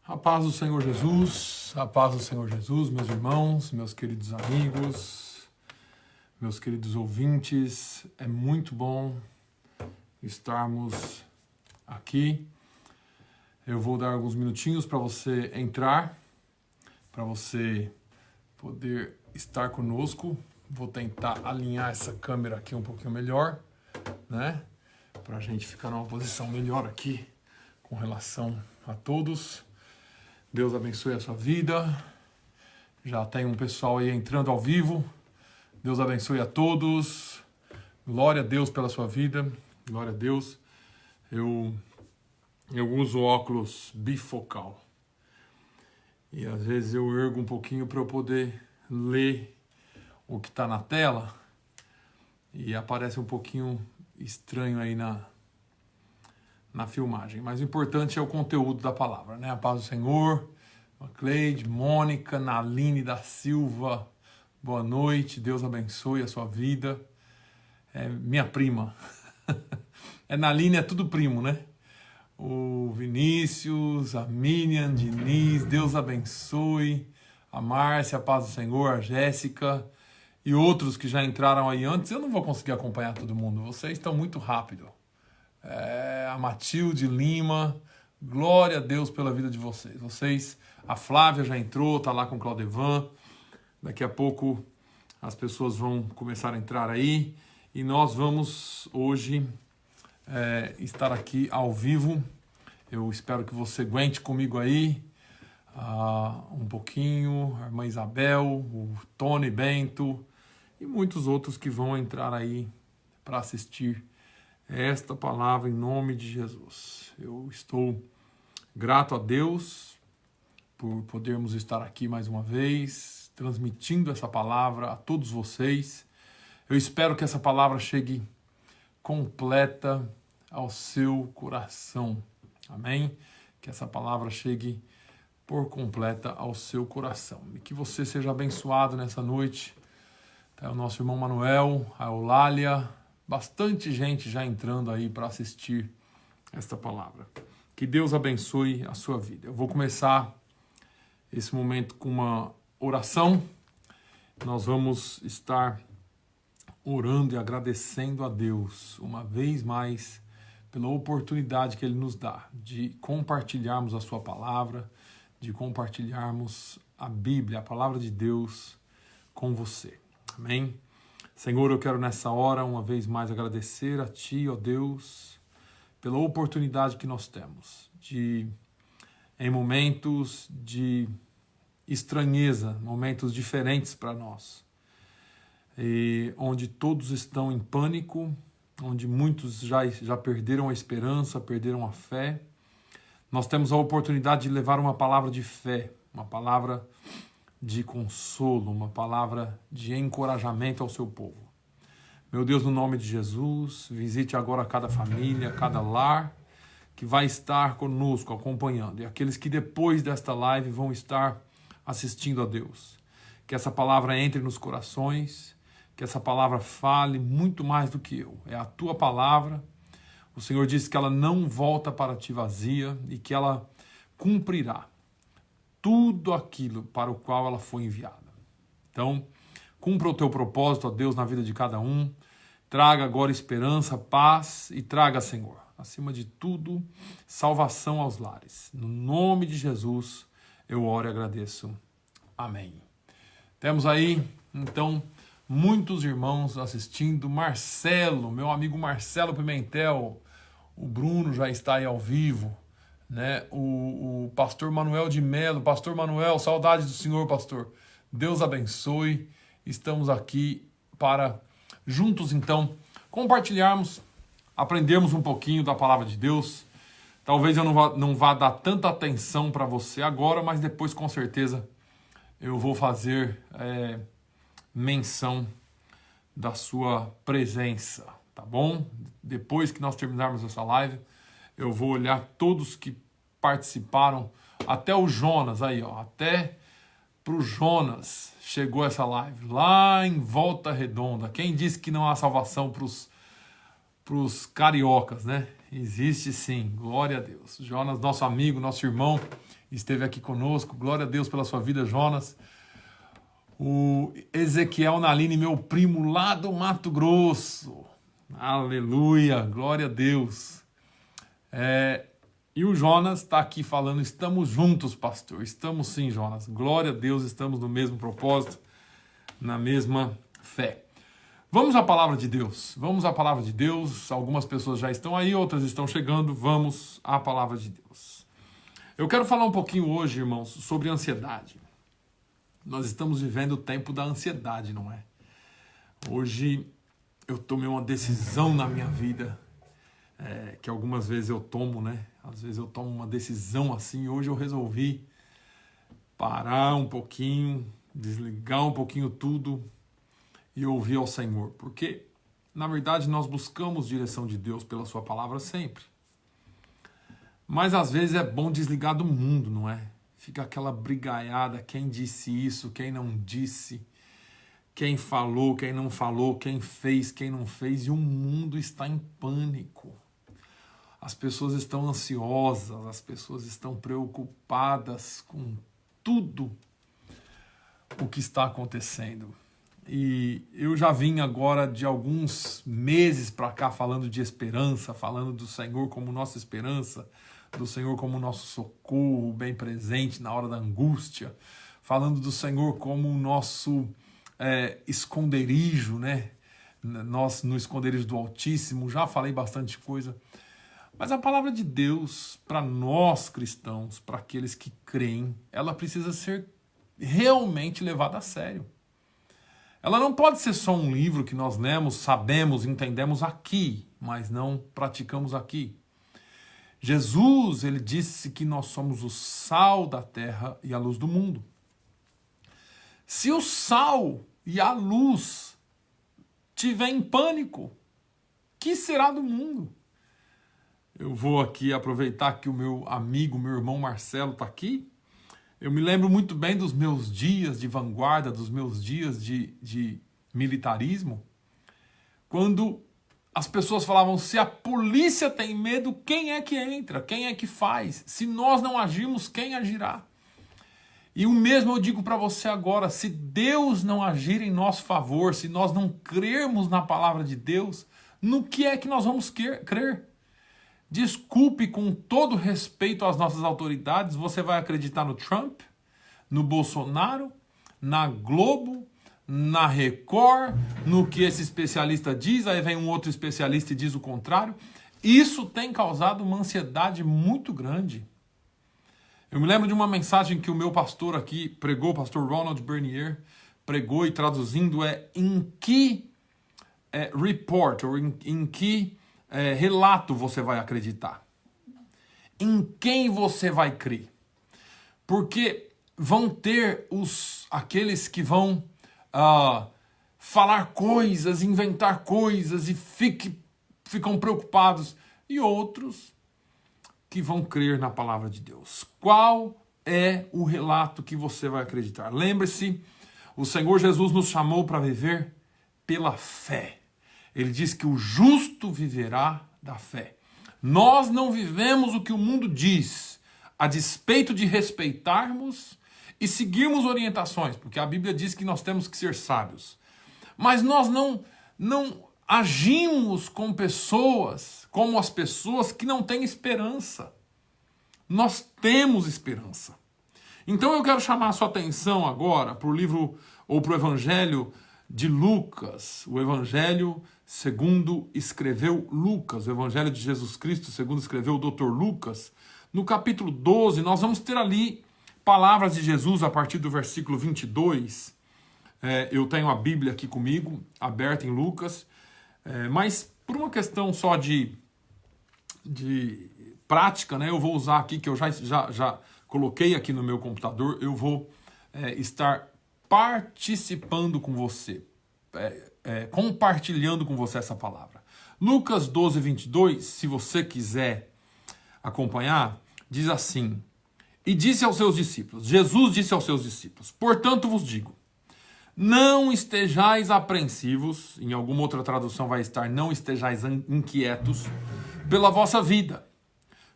A paz do Senhor Jesus, a paz do Senhor Jesus, meus irmãos, meus queridos amigos, meus queridos ouvintes. É muito bom estarmos aqui. Eu vou dar alguns minutinhos para você entrar, para você poder estar conosco. Vou tentar alinhar essa câmera aqui um pouquinho melhor, né? Para a gente ficar numa posição melhor aqui com relação a todos. Deus abençoe a sua vida. Já tem um pessoal aí entrando ao vivo. Deus abençoe a todos. Glória a Deus pela sua vida. Glória a Deus. Eu uso óculos bifocal. E às vezes eu ergo um pouquinho para eu poder ler o que está na tela. E aparece um pouquinho estranho aí na filmagem, mas o importante é o conteúdo da palavra, né? A paz do Senhor, Cleide, Mônica, Naline da Silva, boa noite, Deus abençoe a sua vida. É minha prima. Naline é tudo primo, né? O Vinícius, a Miriam, Diniz, Deus abençoe. A Márcia, a paz do Senhor, a Jéssica e outros que já entraram aí antes. Eu não vou conseguir acompanhar todo mundo, vocês estão muito rápido. A Matilde Lima, glória a Deus pela vida de vocês. A Flávia já entrou, tá lá com o Claudevan. Daqui a pouco as pessoas vão começar a entrar aí. E nós vamos hoje estar aqui ao vivo. Eu espero que você aguente comigo aí um pouquinho. A irmã Isabel, o Tony Bento e muitos outros que vão entrar aí para assistir esta palavra em nome de Jesus. Eu estou grato a Deus por podermos estar aqui mais uma vez, transmitindo essa palavra a todos vocês. Eu espero que essa palavra chegue completa ao seu coração. Amém? Que essa palavra chegue por completa ao seu coração. E que você seja abençoado nessa noite. Tá, o nosso irmão Manuel, a Eulália, bastante gente já entrando aí para assistir esta palavra. Que Deus abençoe a sua vida. Eu vou começar esse momento com uma oração. Nós vamos estar orando e agradecendo a Deus uma vez mais pela oportunidade que Ele nos dá de compartilharmos a sua palavra, de compartilharmos a Bíblia, a palavra de Deus com você. Amém? Senhor, eu quero nessa hora, uma vez mais, agradecer a Ti, ó Deus, pela oportunidade que nós temos de, em momentos de estranheza, momentos diferentes para nós, e onde todos estão em pânico, onde muitos já perderam a esperança, perderam a fé, nós temos a oportunidade de levar uma palavra de fé, uma palavra de consolo, uma palavra de encorajamento ao seu povo. Meu Deus, no nome de Jesus, visite agora cada família, cada lar que vai estar conosco, acompanhando. E aqueles que depois desta live vão estar assistindo a Deus. Que essa palavra entre nos corações, que essa palavra fale muito mais do que eu. É a Tua palavra. O Senhor disse que ela não volta para Ti vazia e que ela cumprirá tudo aquilo para o qual ela foi enviada. Então, cumpra o Teu propósito, ó Deus, na vida de cada um. Traga agora esperança, paz e traga, Senhor, acima de tudo, salvação aos lares. No nome de Jesus, eu oro e agradeço. Amém. Temos aí, então, muitos irmãos assistindo. Marcelo, meu amigo Marcelo Pimentel, o Bruno já está aí ao vivo, né? O pastor Manuel de Melo. Pastor Manuel, saudade do Senhor, pastor. Deus abençoe. Estamos aqui para juntos, então, compartilharmos, aprendermos um pouquinho da palavra de Deus. Talvez eu não vá dar tanta atenção para você agora, mas depois, com certeza, eu vou fazer menção da sua presença, tá bom? Depois que nós terminarmos essa live, eu vou olhar todos que participaram, até o Jonas aí, ó, até pro Jonas chegou essa live, lá em Volta Redonda. Quem disse que não há salvação pros cariocas, né? existe sim, glória a Deus. Jonas, nosso amigo, nosso irmão, esteve aqui conosco, glória a Deus pela sua vida, Jonas. O Ezequiel Naline, meu primo lá do Mato Grosso, aleluia, glória a Deus. E o Jonas está aqui falando, estamos juntos, pastor, estamos sim, Jonas, glória a Deus, estamos no mesmo propósito, na mesma fé. Vamos à palavra de Deus, algumas pessoas já estão aí, outras estão chegando, vamos à palavra de Deus. Eu quero falar um pouquinho hoje, irmãos, sobre ansiedade. Nós estamos vivendo o tempo da ansiedade, não é? Hoje eu tomei uma decisão na minha vida, que algumas vezes eu tomo, né? Às vezes eu tomo uma decisão assim, hoje eu resolvi parar um pouquinho, desligar um pouquinho tudo, e ouvir ao Senhor, porque, na verdade, nós buscamos direção de Deus pela sua palavra sempre. Mas, às vezes, é bom desligar do mundo, não é? Fica aquela brigaiada, quem disse isso, quem não disse, quem falou, quem não falou, quem fez, quem não fez, e o mundo está em pânico. As pessoas estão ansiosas, as pessoas estão preocupadas com tudo o que está acontecendo. E eu já vim agora de alguns meses para cá falando de esperança, falando do Senhor como nossa esperança, do Senhor como nosso socorro, bem presente na hora da angústia, falando do Senhor como o nosso esconderijo, né? Nós no esconderijo do Altíssimo, já falei bastante coisa. Mas a palavra de Deus, para nós cristãos, para aqueles que creem, ela precisa ser realmente levada a sério. Ela não pode ser só um livro que nós lemos, sabemos, entendemos aqui, mas não praticamos aqui. Jesus, ele disse que nós somos o sal da terra e a luz do mundo. Se o sal e a luz tiver em pânico, que será do mundo? Eu vou aqui aproveitar que o meu amigo, meu irmão Marcelo está aqui. Eu me lembro muito bem dos meus dias de vanguarda, dos meus dias de militarismo, quando as pessoas falavam, se a polícia tem medo, quem é que entra? Quem é que faz? Se nós não agirmos, quem agirá? E o mesmo eu digo para você agora, se Deus não agir em nosso favor, se nós não crermos na palavra de Deus, no que é que nós vamos crer? Desculpe, com todo respeito às nossas autoridades, você vai acreditar no Trump, no Bolsonaro, na Globo, na Record, no que esse especialista diz, aí vem um outro especialista e diz o contrário. Isso tem causado uma ansiedade muito grande. Eu me lembro de uma mensagem que o meu pastor aqui pregou, o pastor Ronald Bernier, pregou e traduzindo em que report, ou em que relato você vai acreditar? Em quem você vai crer? Porque vão ter aqueles que vão falar coisas, inventar coisas e ficam preocupados, e outros que vão crer na palavra de Deus. Qual é o relato que você vai acreditar? Lembre-se, o Senhor Jesus nos chamou para viver pela fé. Ele diz que o justo viverá da fé. Nós não vivemos o que o mundo diz, a despeito de respeitarmos e seguirmos orientações, porque a Bíblia diz que nós temos que ser sábios. Mas nós não agimos com pessoas, como as pessoas que não têm esperança. Nós temos esperança. Então eu quero chamar a sua atenção agora para o livro, ou para o Evangelho de Lucas, o Evangelho segundo escreveu Lucas, o Evangelho de Jesus Cristo segundo escreveu o Dr. Lucas. No capítulo 12, nós vamos ter ali palavras de Jesus a partir do versículo 22. Eu tenho a Bíblia aqui comigo, aberta em Lucas, mas por uma questão só de prática, né, eu vou usar aqui, que eu já coloquei aqui no meu computador, eu vou estar participando com você, compartilhando com você essa palavra. Lucas 12, 22, se você quiser acompanhar, diz assim: e disse aos seus discípulos, Jesus disse aos seus discípulos, portanto vos digo, não estejais apreensivos, em alguma outra tradução vai estar, não estejais inquietos, pela vossa vida,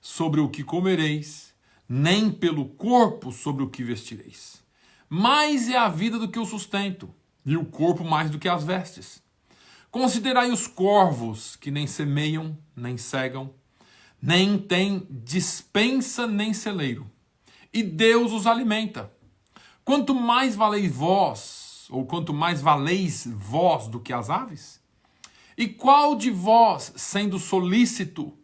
sobre o que comereis, nem pelo corpo sobre o que vestireis. Mais é a vida do que o sustento, e o corpo mais do que as vestes. Considerai os corvos, que nem semeiam, nem cegam, nem têm despensa nem celeiro, e Deus os alimenta. Quanto mais valeis vós, ou quanto mais valeis vós do que as aves? E qual de vós, sendo solícito,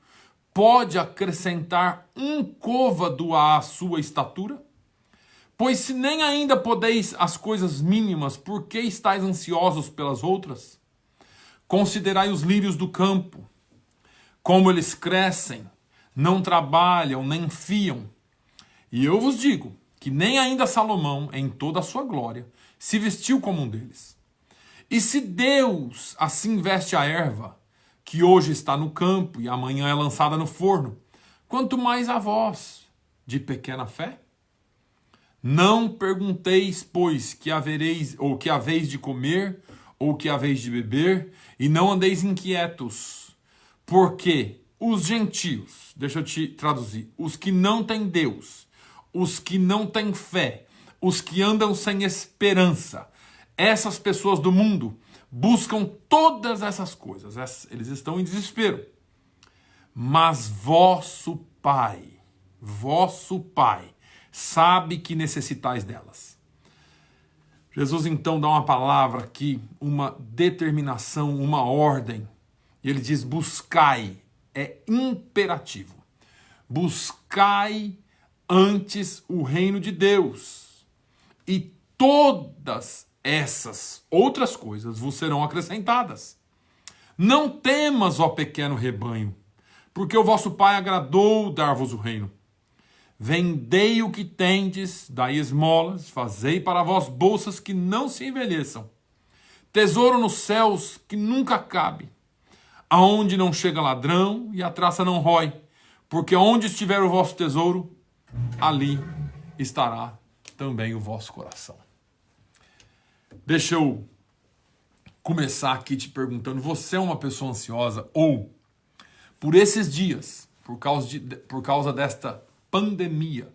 pode acrescentar um côvado à sua estatura? Pois se nem ainda podeis as coisas mínimas, por que estáis ansiosos pelas outras? Considerai os lírios do campo, como eles crescem, não trabalham, nem fiam. E eu vos digo que nem ainda Salomão, em toda a sua glória, se vestiu como um deles. E se Deus assim veste a erva, que hoje está no campo e amanhã é lançada no forno, quanto mais a vós, de pequena fé? Não pergunteis, pois, que havereis, ou que haveis de comer, ou que haveis de beber, e não andeis inquietos, porque os gentios, deixa eu te traduzir, os que não têm Deus, os que não têm fé, os que andam sem esperança, essas pessoas do mundo buscam todas essas coisas, eles estão em desespero. Mas vosso Pai, sabe que necessitais delas. Jesus então dá uma palavra aqui, uma determinação, uma ordem. E ele diz: buscai, é imperativo. Buscai antes o reino de Deus, e todas essas outras coisas vos serão acrescentadas. Não temas, ó pequeno rebanho, porque o vosso Pai agradou dar-vos o reino. Vendei o que tendes, dai esmolas, fazei para vós bolsas que não se envelheçam, tesouro nos céus que nunca cabe, aonde não chega ladrão e a traça não rói, porque onde estiver o vosso tesouro, ali estará também o vosso coração. Deixa eu começar aqui te perguntando, você é uma pessoa ansiosa ou, por esses dias, por causa desta pandemia,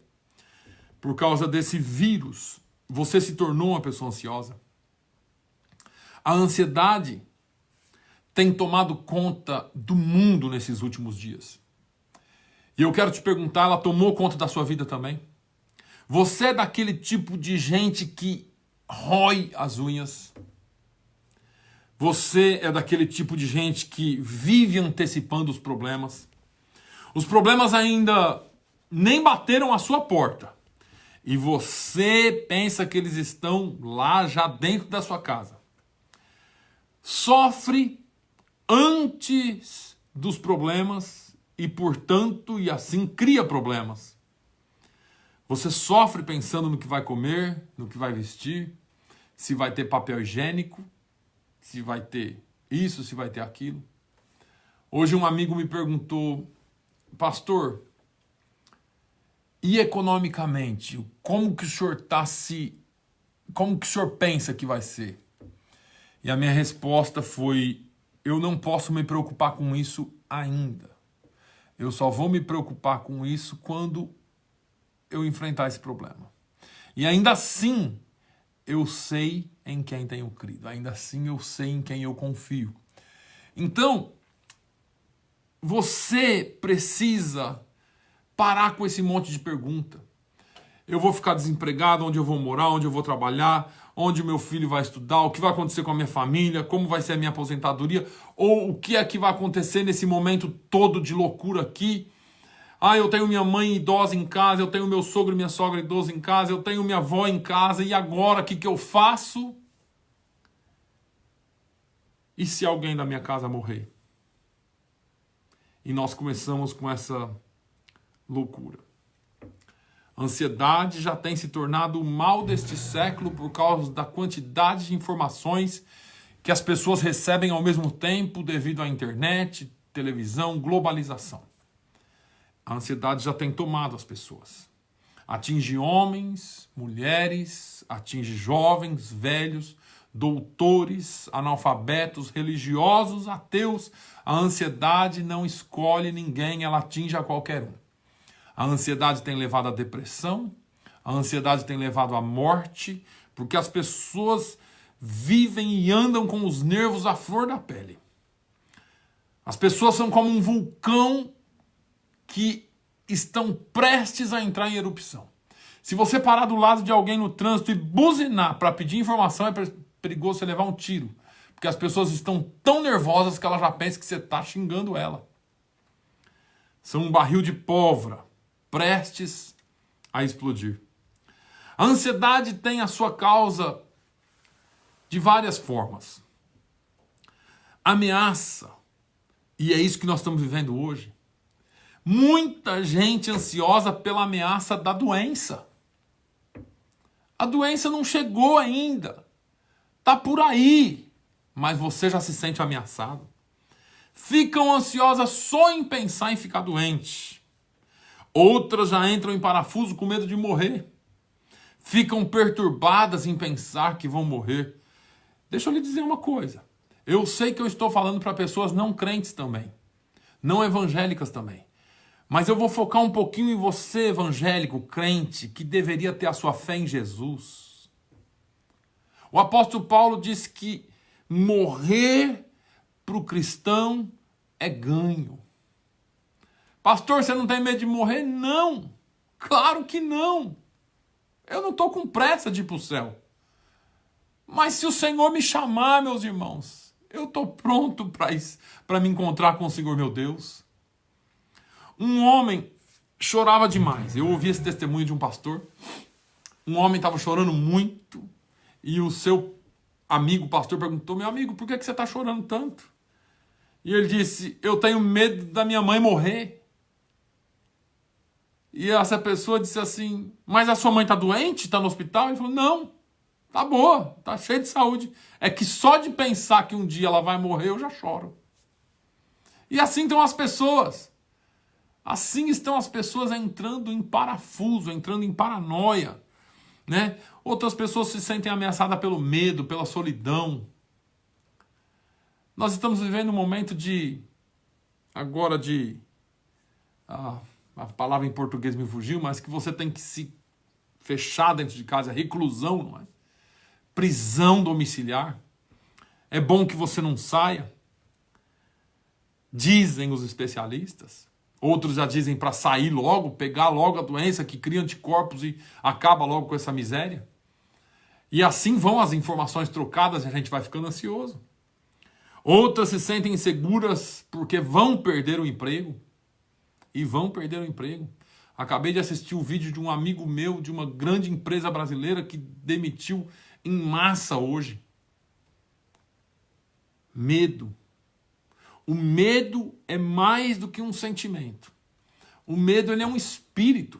por causa desse vírus, você se tornou uma pessoa ansiosa? A ansiedade tem tomado conta do mundo nesses últimos dias. E eu quero te perguntar, ela tomou conta da sua vida também? Você é daquele tipo de gente que rói as unhas? Você é daquele tipo de gente que vive antecipando os problemas? Os problemas ainda nem bateram a sua porta. E você pensa que eles estão lá já dentro da sua casa. Sofre antes dos problemas e, portanto, e assim cria problemas. Você sofre pensando no que vai comer, no que vai vestir, se vai ter papel higiênico, se vai ter isso, se vai ter aquilo. Hoje um amigo me perguntou: pastor, e economicamente, como que o senhor pensa que vai ser? E a minha resposta foi: eu não posso me preocupar com isso ainda. Eu só vou me preocupar com isso quando eu enfrentar esse problema. E ainda assim, eu sei em quem tenho crido. Ainda assim, eu sei em quem eu confio. Então, você precisa parar com esse monte de pergunta. Eu vou ficar desempregado, onde eu vou morar, onde eu vou trabalhar, onde o meu filho vai estudar, o que vai acontecer com a minha família, como vai ser a minha aposentadoria, ou o que é que vai acontecer nesse momento todo de loucura aqui. Ah, eu tenho minha mãe idosa em casa, eu tenho meu sogro e minha sogra idosa em casa, eu tenho minha avó em casa, e agora o que eu faço? E se alguém da minha casa morrer? E nós começamos com essa loucura. A ansiedade já tem se tornado o mal deste século por causa da quantidade de informações que as pessoas recebem ao mesmo tempo devido à internet, televisão, globalização. A ansiedade já tem tomado as pessoas. Atinge homens, mulheres, atinge jovens, velhos, doutores, analfabetos, religiosos, ateus. A ansiedade não escolhe ninguém, ela atinge a qualquer um. A ansiedade tem levado à depressão, a ansiedade tem levado à morte, porque as pessoas vivem e andam com os nervos à flor da pele. As pessoas são como um vulcão que estão prestes a entrar em erupção. Se você parar do lado de alguém no trânsito e buzinar para pedir informação, é perigoso você levar um tiro. Porque as pessoas estão tão nervosas que ela já pensa que você está xingando ela. São um barril de pólvora, prestes a explodir. A ansiedade tem a sua causa de várias formas. Ameaça, e é isso que nós estamos vivendo hoje. Muita gente ansiosa pela ameaça da doença. A doença não chegou ainda. Está por aí, mas você já se sente ameaçado. Ficam ansiosas só em pensar em ficar doente. Outras já entram em parafuso com medo de morrer. Ficam perturbadas em pensar que vão morrer. Deixa eu lhe dizer uma coisa. Eu sei que eu estou falando para pessoas não crentes também. Não evangélicas também. Mas eu vou focar um pouquinho em você, evangélico, crente, que deveria ter a sua fé em Jesus. O apóstolo Paulo diz que morrer para o cristão é ganho. Pastor, você não tem medo de morrer? Não. Claro que não. Eu não estou com pressa de ir para o céu. Mas se o Senhor me chamar, meus irmãos, eu estou pronto para me encontrar com o Senhor, meu Deus. Um homem chorava demais. Eu ouvi esse testemunho de um pastor. Um homem estava chorando muito e o seu amigo pastor perguntou: meu amigo, por que você está chorando tanto? E ele disse: eu tenho medo da minha mãe morrer. E essa pessoa disse assim: mas a sua mãe está doente? Está no hospital? Ele falou: não, tá boa, tá cheia de saúde. É que só de pensar que um dia ela vai morrer eu já choro. E assim estão as pessoas. Assim estão as pessoas entrando em parafuso, entrando em paranoia, né? Outras pessoas se sentem ameaçadas pelo medo, pela solidão. Nós estamos vivendo um momento a palavra em português me fugiu, mas que você tem que se fechar dentro de casa, reclusão, não é? Prisão domiciliar. É bom que você não saia. Dizem os especialistas. Outros já dizem para sair logo, pegar logo a doença que cria anticorpos e acaba logo com essa miséria. E assim vão as informações trocadas e a gente vai ficando ansioso. Outras se sentem inseguras porque vão perder o emprego. E vão perder o emprego. Acabei de assistir o vídeo de um amigo meu, de uma grande empresa brasileira que demitiu em massa hoje. Medo. O medo é mais do que um sentimento. O medo, ele é um espírito.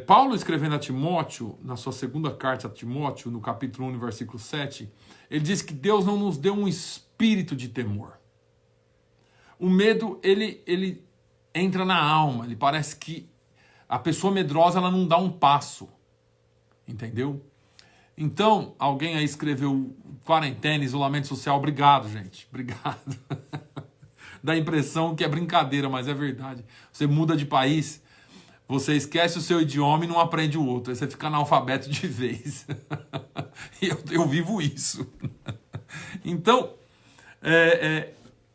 Paulo, escrevendo a Timóteo, na sua segunda carta a Timóteo, no capítulo 1, no versículo 7, ele diz que Deus não nos deu um espírito de temor. O medo, ele entra na alma. Ele parece que a pessoa medrosa, ela não dá um passo. Entendeu? Então, alguém aí escreveu quarentena, isolamento social. Obrigado, gente. Obrigado. Dá a impressão que é brincadeira, mas é verdade. Você muda de país, você esquece o seu idioma e não aprende o outro. Aí você fica analfabeto de vez. E eu vivo isso. Então,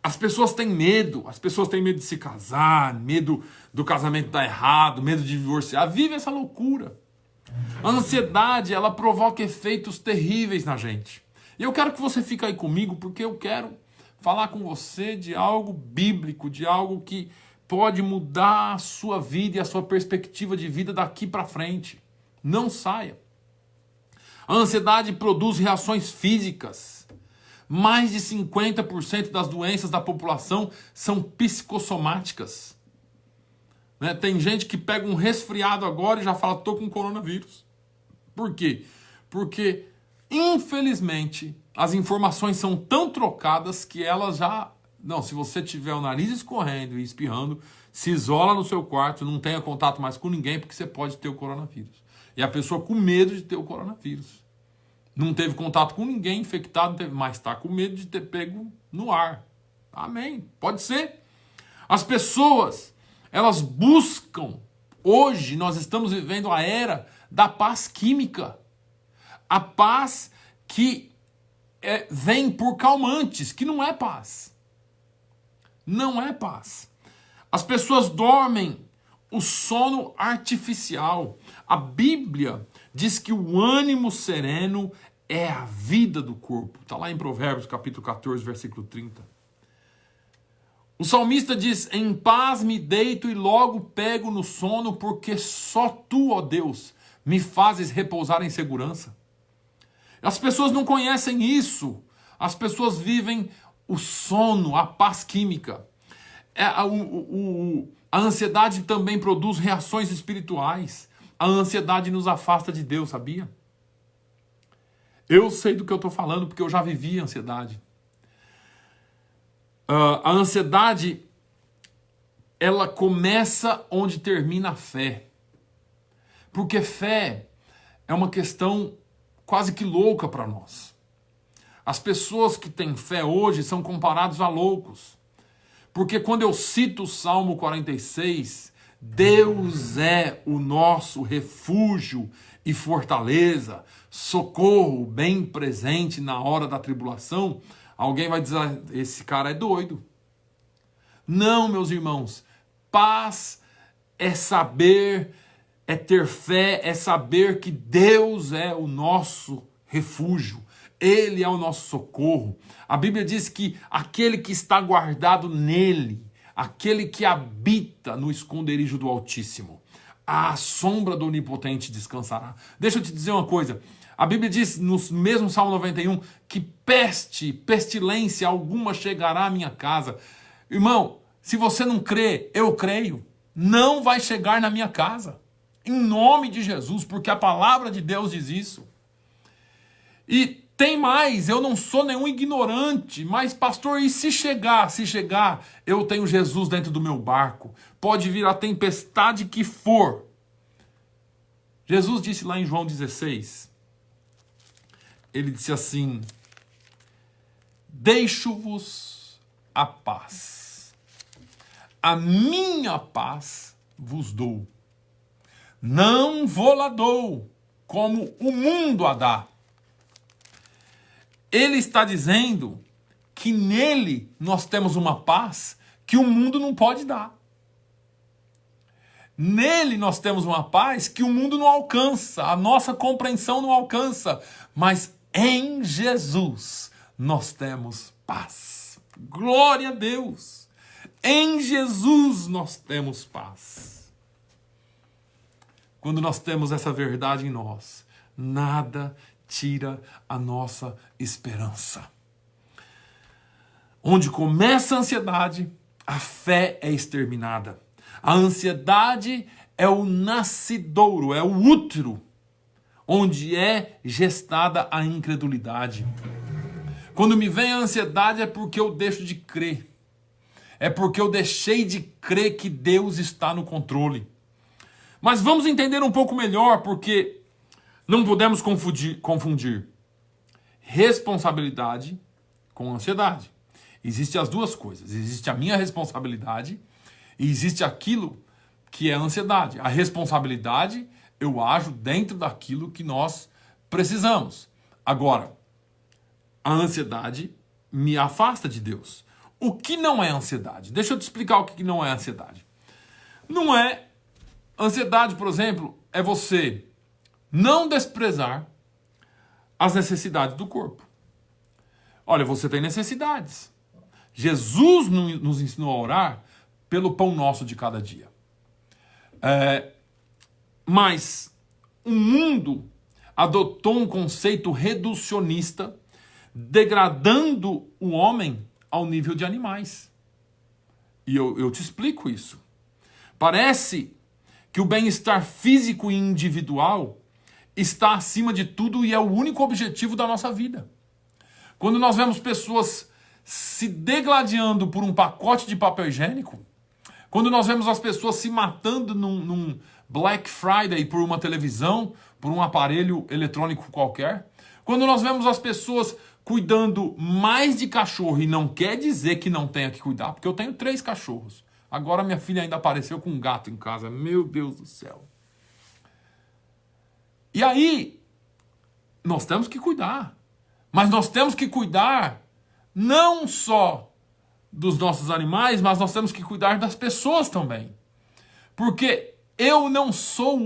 as pessoas têm medo. As pessoas têm medo de se casar, medo do casamento dar errado, medo de divorciar. Vive essa loucura. A ansiedade, ela provoca efeitos terríveis na gente. E eu quero que você fique aí comigo, porque eu quero falar com você de algo bíblico, de algo que pode mudar a sua vida e a sua perspectiva de vida daqui para frente. Não saia. A ansiedade produz reações físicas. Mais de 50% das doenças da população são psicossomáticas. Né? Tem gente que pega um resfriado agora e já fala: estou com coronavírus. Por quê? Porque, infelizmente, as informações são tão trocadas que elas já... Não, se você tiver o nariz escorrendo e espirrando, se isola no seu quarto, não tenha contato mais com ninguém, porque você pode ter o coronavírus. E a pessoa com medo de ter o coronavírus. Não teve contato com ninguém infectado, mas está com medo de ter pego no ar. Amém. Pode ser. As pessoas, elas buscam. Hoje nós estamos vivendo a era da paz química. A paz que vem por calmantes, que não é paz. Não é paz. As pessoas dormem o sono artificial. A Bíblia diz que o ânimo sereno é a vida do corpo. Está lá em Provérbios, capítulo 14, versículo 30. O salmista diz: em paz me deito e logo pego no sono, porque só tu, ó Deus, me fazes repousar em segurança. As pessoas não conhecem isso. As pessoas vivem o sono, a paz química. A ansiedade também produz reações espirituais. A ansiedade nos afasta de Deus, sabia? Eu sei do que eu estou falando porque eu já vivi ansiedade. A ansiedade, ela começa onde termina a fé. Porque fé é uma questão quase que louca para nós. As pessoas que têm fé hoje são comparados a loucos. Porque quando eu cito o Salmo 46, Deus é o nosso refúgio e fortaleza, socorro bem presente na hora da tribulação, alguém vai dizer: esse cara é doido. Não, meus irmãos, paz é saber, é ter fé, é saber que Deus é o nosso refúgio. Ele é o nosso socorro. A Bíblia diz que aquele que está guardado nele, aquele que habita no esconderijo do Altíssimo, à sombra do Onipotente descansará. Deixa eu te dizer uma coisa. A Bíblia diz no mesmo Salmo 91 que pestilência alguma chegará à minha casa. Irmão, se você não crê, eu creio. Não vai chegar na minha casa. Em nome de Jesus, porque a palavra de Deus diz isso. E tem mais, eu não sou nenhum ignorante, mas pastor, e se chegar, eu tenho Jesus dentro do meu barco. Pode vir a tempestade que for. Jesus disse lá em João 16, ele disse assim: deixo-vos a paz, a minha paz vos dou. Não vou lá dou, como o mundo a dá. Ele está dizendo que nele nós temos uma paz que o mundo não pode dar. Nele nós temos uma paz que o mundo não alcança, a nossa compreensão não alcança. Mas em Jesus nós temos paz. Glória a Deus! Em Jesus nós temos paz. Quando nós temos essa verdade em nós, nada tira a nossa esperança. Onde começa a ansiedade, a fé é exterminada. A ansiedade é o nascidouro, é o útero, onde é gestada a incredulidade. Quando me vem a ansiedade é porque eu deixo de crer. É porque eu deixei de crer que Deus está no controle. Mas vamos entender um pouco melhor, porque não podemos confundir responsabilidade com ansiedade. Existem as duas coisas. Existe a minha responsabilidade e existe aquilo que é ansiedade. A responsabilidade, eu ajo dentro daquilo que nós precisamos. Agora, a ansiedade me afasta de Deus. O que não é ansiedade? Deixa eu te explicar o que não é ansiedade. Não é... Ansiedade, por exemplo, é você não desprezar as necessidades do corpo. Olha, você tem necessidades. Jesus nos ensinou a orar pelo pão nosso de cada dia. Mas o mundo adotou um conceito reducionista, degradando o homem ao nível de animais. E eu te explico isso. Parece que o bem-estar físico e individual está acima de tudo e é o único objetivo da nossa vida. Quando nós vemos pessoas se degladiando por um pacote de papel higiênico, quando nós vemos as pessoas se matando num Black Friday por uma televisão, por um aparelho eletrônico qualquer, Quando nós vemos as pessoas cuidando mais de cachorro, e não quer dizer que não tenha que cuidar, porque eu tenho 3 cachorros. Agora minha filha ainda apareceu com um gato em casa. Meu Deus do céu. E aí, nós temos que cuidar. Mas nós temos que cuidar não só dos nossos animais, mas nós temos que cuidar das pessoas também. Porque eu não sou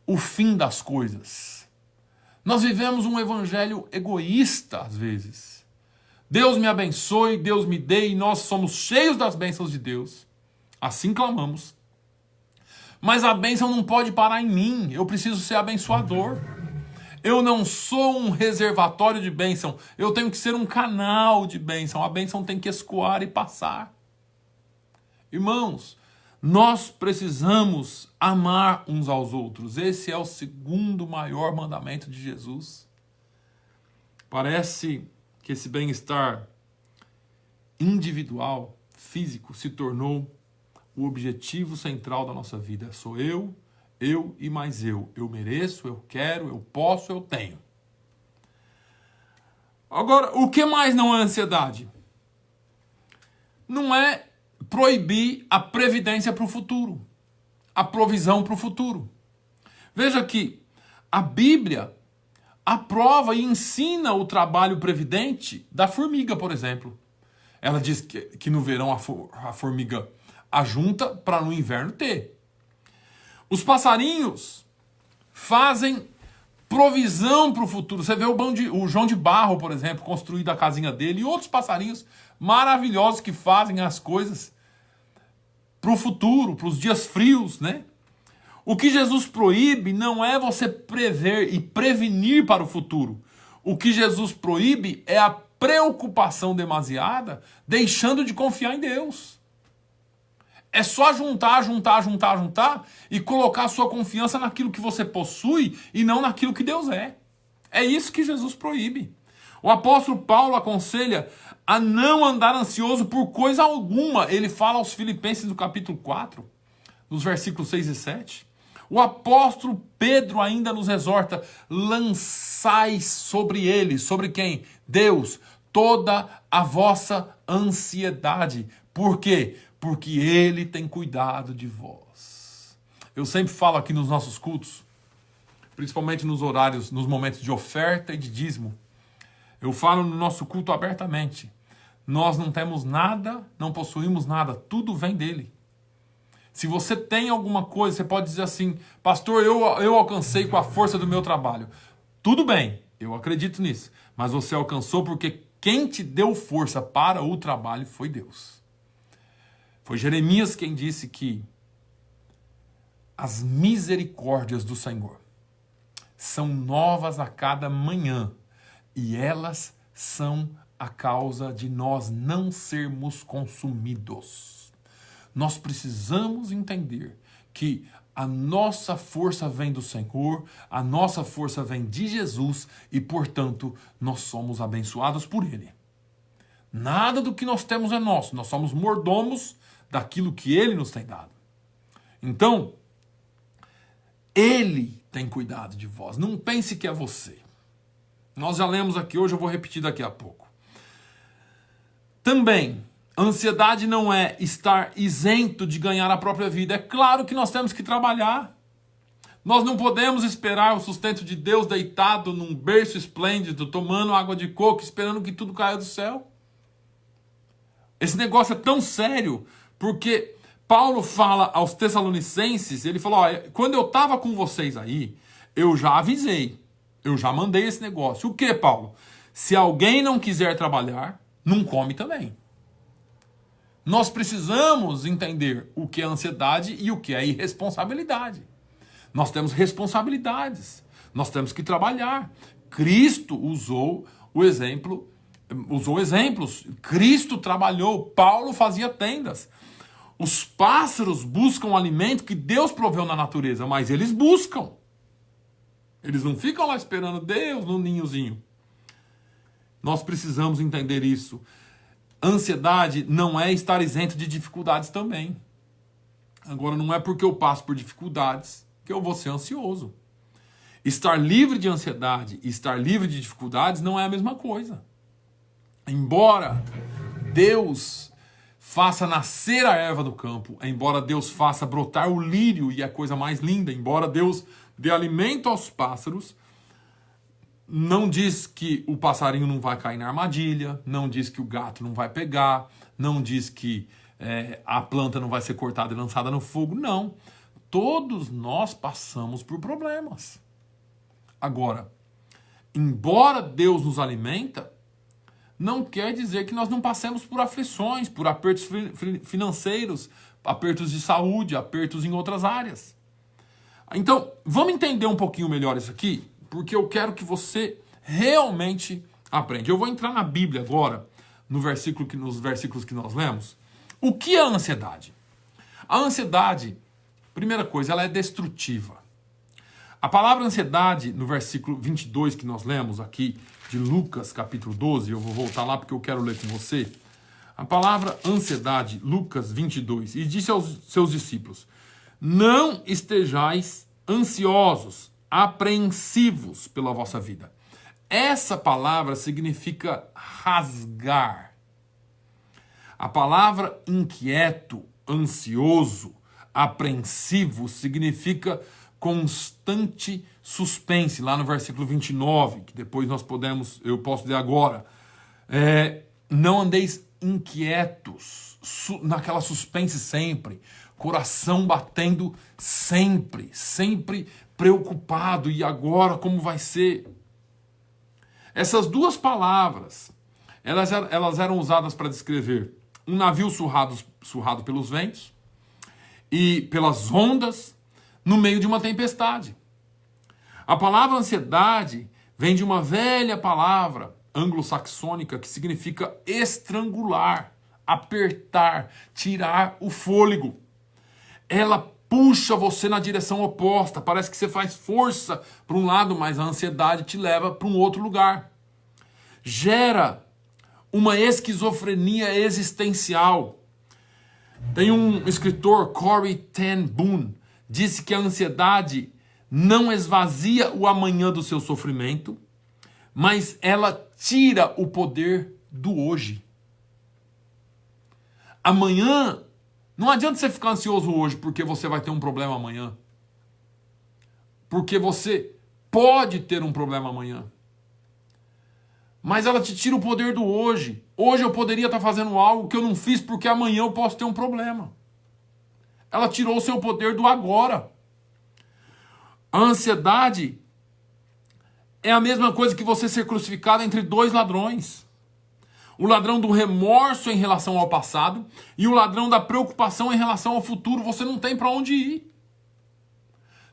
o fim das coisas. Nós vivemos um evangelho egoísta às vezes. Deus me abençoe, Deus me dê, e nós somos cheios das bênçãos de Deus. Assim clamamos. Mas a bênção não pode parar em mim. Eu preciso ser abençoador. Eu não sou um reservatório de bênção. Eu tenho que ser um canal de bênção. A bênção tem que escoar e passar. Irmãos, nós precisamos amar uns aos outros. Esse é o segundo maior mandamento de Jesus. Parece que esse bem-estar individual, físico, se tornou o objetivo central da nossa vida. Sou eu e mais eu. Eu mereço, eu quero, eu posso, eu tenho. Agora, o que mais não é ansiedade? Não é proibir a previdência para o futuro, a provisão para o futuro. Veja que a Bíblia aprova e ensina o trabalho previdente da formiga, por exemplo. Ela diz que no verão a formiga ajunta para no inverno ter. Os passarinhos fazem provisão para o futuro. Você vê o João de Barro, por exemplo, construído a casinha dele, e outros passarinhos maravilhosos que fazem as coisas para o futuro, para os dias frios, né? O que Jesus proíbe não é você prever e prevenir para o futuro. O que Jesus proíbe é a preocupação demasiada, deixando de confiar em Deus. É só juntar e colocar a sua confiança naquilo que você possui e não naquilo que Deus é. É isso que Jesus proíbe. O apóstolo Paulo aconselha a não andar ansioso por coisa alguma. Ele fala aos Filipenses do capítulo 4, nos versículos 6 e 7. O apóstolo Pedro ainda nos exorta: lançai sobre ele, sobre quem? Deus, toda a vossa ansiedade. Por quê? Porque ele tem cuidado de vós. Eu sempre falo aqui nos nossos cultos, principalmente nos horários, nos momentos de oferta e de dízimo. Eu falo no nosso culto abertamente. Nós não temos nada, não possuímos nada, tudo vem dele. Se você tem alguma coisa, você pode dizer assim: pastor, eu alcancei com a força do meu trabalho. Tudo bem, eu acredito nisso. Mas você alcançou porque quem te deu força para o trabalho foi Deus. Foi Jeremias quem disse que as misericórdias do Senhor são novas a cada manhã, e elas são a causa de nós não sermos consumidos. Nós precisamos entender que a nossa força vem do Senhor, a nossa força vem de Jesus e, portanto, nós somos abençoados por Ele. Nada do que nós temos é nosso, nós somos mordomos daquilo que Ele nos tem dado. Então, Ele tem cuidado de vós. Não pense que é você. Nós já lemos aqui hoje, eu vou repetir daqui a pouco. Também, a ansiedade não é estar isento de ganhar a própria vida. É claro que nós temos que trabalhar. Nós não podemos esperar o sustento de Deus deitado num berço esplêndido, tomando água de coco, esperando que tudo caia do céu. Esse negócio é tão sério, porque Paulo fala aos Tessalonicenses, ele falou: quando eu estava com vocês aí, eu já avisei, eu já mandei esse negócio. O que, Paulo? Se alguém não quiser trabalhar, não come também. Nós precisamos entender o que é ansiedade e o que é irresponsabilidade. Nós temos responsabilidades, nós temos que trabalhar. Cristo usou exemplos. Cristo trabalhou, Paulo fazia tendas. Os pássaros buscam o alimento que Deus proveu na natureza, mas eles buscam. Eles não ficam lá esperando Deus no ninhozinho. Nós precisamos entender isso. Ansiedade não é estar isento de dificuldades também. Agora, não é porque eu passo por dificuldades que eu vou ser ansioso. Estar livre de ansiedade e estar livre de dificuldades não é a mesma coisa. Embora Deus faça nascer a erva do campo, embora Deus faça brotar o lírio e a coisa mais linda, embora Deus dê alimento aos pássaros, não diz que o passarinho não vai cair na armadilha, não diz que o gato não vai pegar, não diz que a planta não vai ser cortada e lançada no fogo, não. Todos nós passamos por problemas. Agora, embora Deus nos alimenta, não quer dizer que nós não passemos por aflições, por apertos financeiros, apertos de saúde, apertos em outras áreas. Então, vamos entender um pouquinho melhor isso aqui, porque eu quero que você realmente aprenda. Eu vou entrar na Bíblia agora, nos versículos que nós lemos. O que é a ansiedade? A ansiedade, primeira coisa, ela é destrutiva. A palavra ansiedade, no versículo 22 que nós lemos aqui, de Lucas, capítulo 12, eu vou voltar lá porque eu quero ler com você. A palavra ansiedade, Lucas 22, e disse aos seus discípulos: não estejais ansiosos, apreensivos pela vossa vida. Essa palavra significa rasgar. A palavra inquieto, ansioso, apreensivo significa constante suspense, lá no versículo 29, que depois eu posso ler agora. Não andeis inquietos, naquela suspense sempre, coração batendo sempre, sempre preocupado, e agora como vai ser? Essas duas palavras, elas eram usadas para descrever um navio surrado pelos ventos e pelas ondas no meio de uma tempestade. A palavra ansiedade vem de uma velha palavra anglo-saxônica que significa estrangular, apertar, tirar o fôlego. Ela puxa você na direção oposta, parece que você faz força para um lado, mas a ansiedade te leva para um outro lugar. Gera uma esquizofrenia existencial. Tem um escritor, Corrie ten Boom, disse que a ansiedade não esvazia o amanhã do seu sofrimento, mas ela tira o poder do hoje. Amanhã, não adianta você ficar ansioso hoje porque você vai ter um problema amanhã. Porque você pode ter um problema amanhã. Mas ela te tira o poder do hoje. Hoje eu poderia estar fazendo algo que eu não fiz porque amanhã eu posso ter um problema. Ela tirou o seu poder do agora. A ansiedade é a mesma coisa que você ser crucificado entre dois ladrões. O ladrão do remorso em relação ao passado e o ladrão da preocupação em relação ao futuro. Você não tem para onde ir.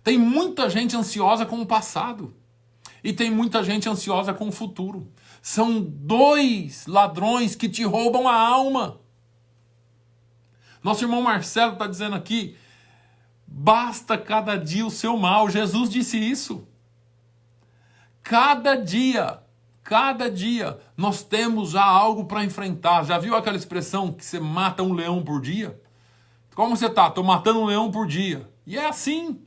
Tem muita gente ansiosa com o passado e tem muita gente ansiosa com o futuro. São dois ladrões que te roubam a alma. Nosso irmão Marcelo está dizendo aqui: basta cada dia o seu mal. Jesus disse isso. Cada dia, nós temos já algo para enfrentar. Já viu aquela expressão que você mata um leão por dia? Como você está? Estou matando um leão por dia. E é assim.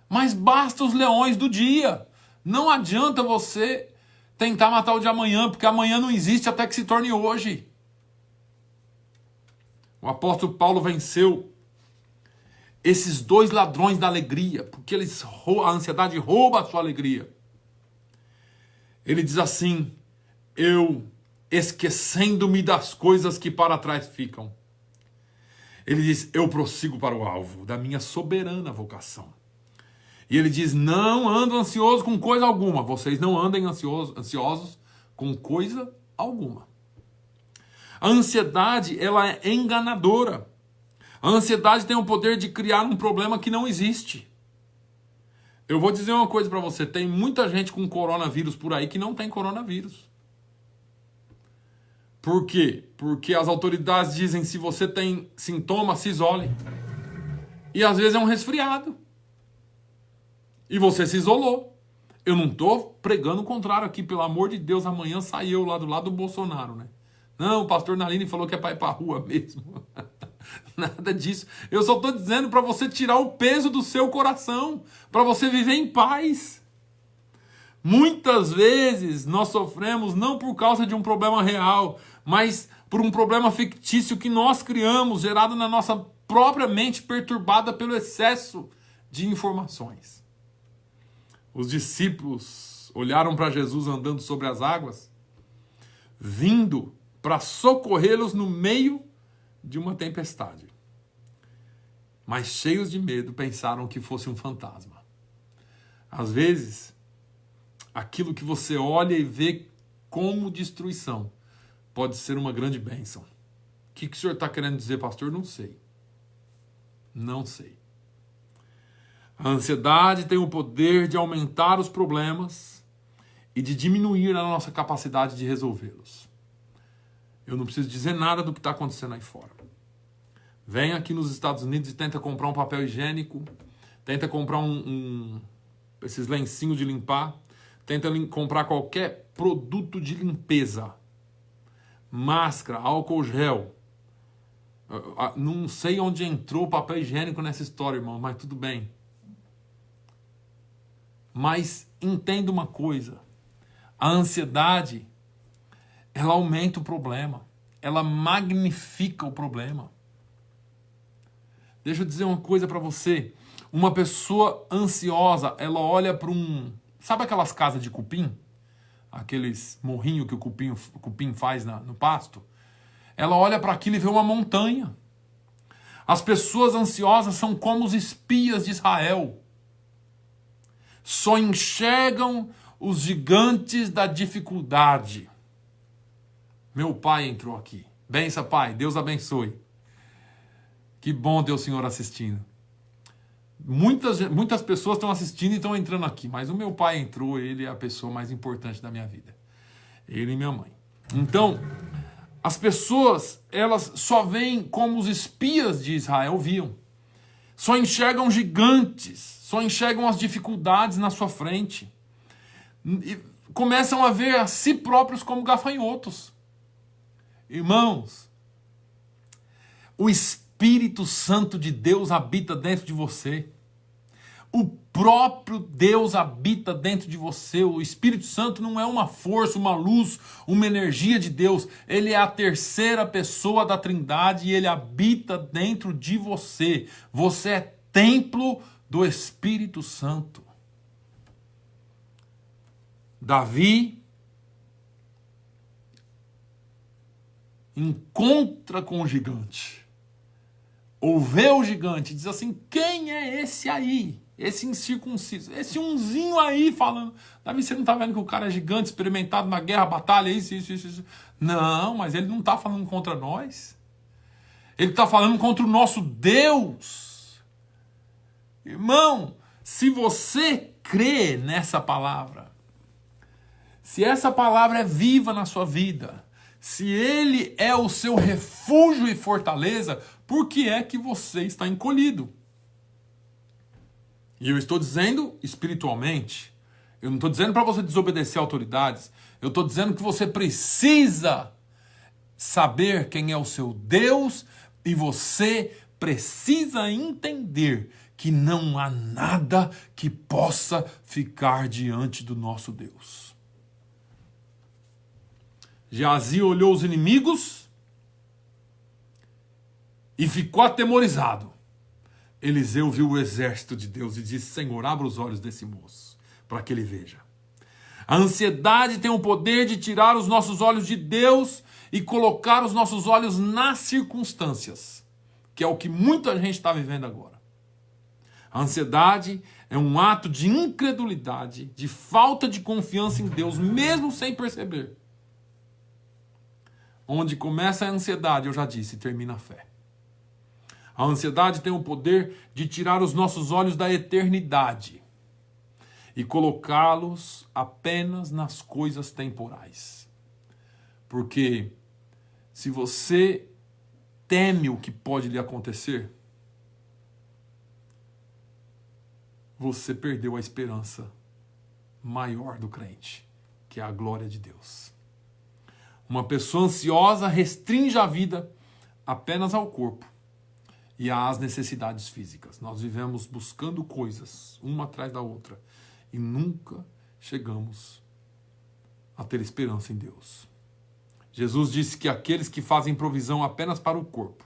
Mas basta os leões do dia. Não adianta você tentar matar o de amanhã, porque amanhã não existe até que se torne hoje. O apóstolo Paulo venceu esses dois ladrões da alegria, porque a ansiedade rouba a sua alegria. Ele diz assim: eu, esquecendo-me das coisas que para trás ficam. Ele diz: eu prossigo para o alvo da minha soberana vocação. E ele diz: não ando ansioso com coisa alguma. Vocês não andem ansiosos com coisa alguma. A ansiedade, ela é enganadora. A ansiedade tem o poder de criar um problema que não existe. Eu vou dizer uma coisa para você: tem muita gente com coronavírus por aí que não tem coronavírus. Por quê? Porque as autoridades dizem: se você tem sintomas, se isole. E às vezes é um resfriado. E você se isolou. Eu não estou pregando o contrário aqui, pelo amor de Deus. Amanhã saiu lá do lado do Bolsonaro, né? Não, o pastor Naline falou que é para ir para a rua mesmo. Nada disso. Eu só estou dizendo para você tirar o peso do seu coração, para você viver em paz. Muitas vezes nós sofremos não por causa de um problema real, mas por um problema fictício que nós criamos, gerado na nossa própria mente, perturbada pelo excesso de informações. Os discípulos olharam para Jesus andando sobre as águas, vindo para socorrê-los no meio de uma tempestade. Mas cheios de medo, pensaram que fosse um fantasma. Às vezes, aquilo que você olha e vê como destruição pode ser uma grande bênção. O que o senhor está querendo dizer, pastor? Não sei. Não sei. A ansiedade tem o poder de aumentar os problemas e de diminuir a nossa capacidade de resolvê-los. Eu não preciso dizer nada do que está acontecendo aí fora. Vem aqui nos Estados Unidos e tenta comprar um papel higiênico, tenta comprar esses lencinhos de limpar, tenta comprar qualquer produto de limpeza, máscara, álcool gel. Não sei onde entrou o papel higiênico nessa história, irmão, mas tudo bem. Mas entenda uma coisa, a ansiedade, ela aumenta o problema, ela magnifica o problema. Deixa eu dizer uma coisa para você, uma pessoa ansiosa, ela olha para sabe aquelas casas de cupim? Aqueles morrinhos que o cupim faz no pasto? Ela olha para aquilo e vê uma montanha. As pessoas ansiosas são como os espias de Israel. Só enxergam os gigantes da dificuldade. Meu pai entrou aqui. Bença, pai. Deus abençoe. Que bom ter o senhor assistindo. Muitas pessoas estão assistindo e estão entrando aqui, mas o meu pai entrou, ele é a pessoa mais importante da minha vida. Ele e minha mãe. Então, as pessoas, elas só veem como os espias de Israel viam. Só enxergam gigantes, só enxergam as dificuldades na sua frente. E começam a ver a si próprios como gafanhotos. Irmãos, o Espírito Santo de Deus habita dentro de você. O próprio Deus habita dentro de você. O Espírito Santo não é uma força, uma luz, uma energia de Deus. Ele é a terceira pessoa da Trindade e ele habita dentro de você. Você é templo do Espírito Santo. Davi encontra com o gigante. Ou vê o gigante e diz assim, quem é esse aí? Esse incircunciso, esse unzinho aí falando. Davi, você não está vendo que o cara é gigante, experimentado na guerra, batalha, isso. Não, mas ele não está falando contra nós. Ele está falando contra o nosso Deus. Irmão, se você crê nessa palavra, se essa palavra é viva na sua vida, se ele é o seu refúgio e fortaleza, por que é que você está encolhido? E eu estou dizendo espiritualmente. Eu não estou dizendo para você desobedecer autoridades. Eu estou dizendo que você precisa saber quem é o seu Deus e você precisa entender que não há nada que possa ficar diante do nosso Deus. Geazi olhou os inimigos e ficou atemorizado. Eliseu viu o exército de Deus e disse, Senhor, abra os olhos desse moço, para que ele veja. A ansiedade tem o poder de tirar os nossos olhos de Deus e colocar os nossos olhos nas circunstâncias, que é o que muita gente está vivendo agora. A ansiedade é um ato de incredulidade, de falta de confiança em Deus, mesmo sem perceber. Onde começa a ansiedade, eu já disse, termina a fé. A ansiedade tem o poder de tirar os nossos olhos da eternidade e colocá-los apenas nas coisas temporais. Porque se você teme o que pode lhe acontecer, você perdeu a esperança maior do crente, que é a glória de Deus. Uma pessoa ansiosa restringe a vida apenas ao corpo e às necessidades físicas. Nós vivemos buscando coisas, uma atrás da outra, e nunca chegamos a ter esperança em Deus. Jesus disse que aqueles que fazem provisão apenas para o corpo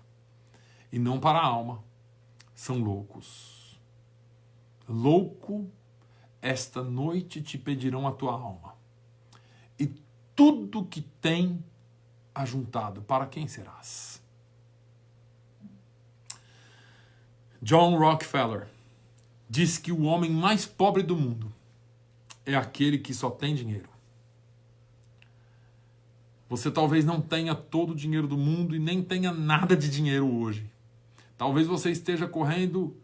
e não para a alma são loucos. Louco, esta noite te pedirão a tua alma. E tudo que tem ajuntado, para quem serás? John Rockefeller diz que o homem mais pobre do mundo é aquele que só tem dinheiro. Você talvez não tenha todo o dinheiro do mundo e nem tenha nada de dinheiro hoje. Talvez você esteja correndo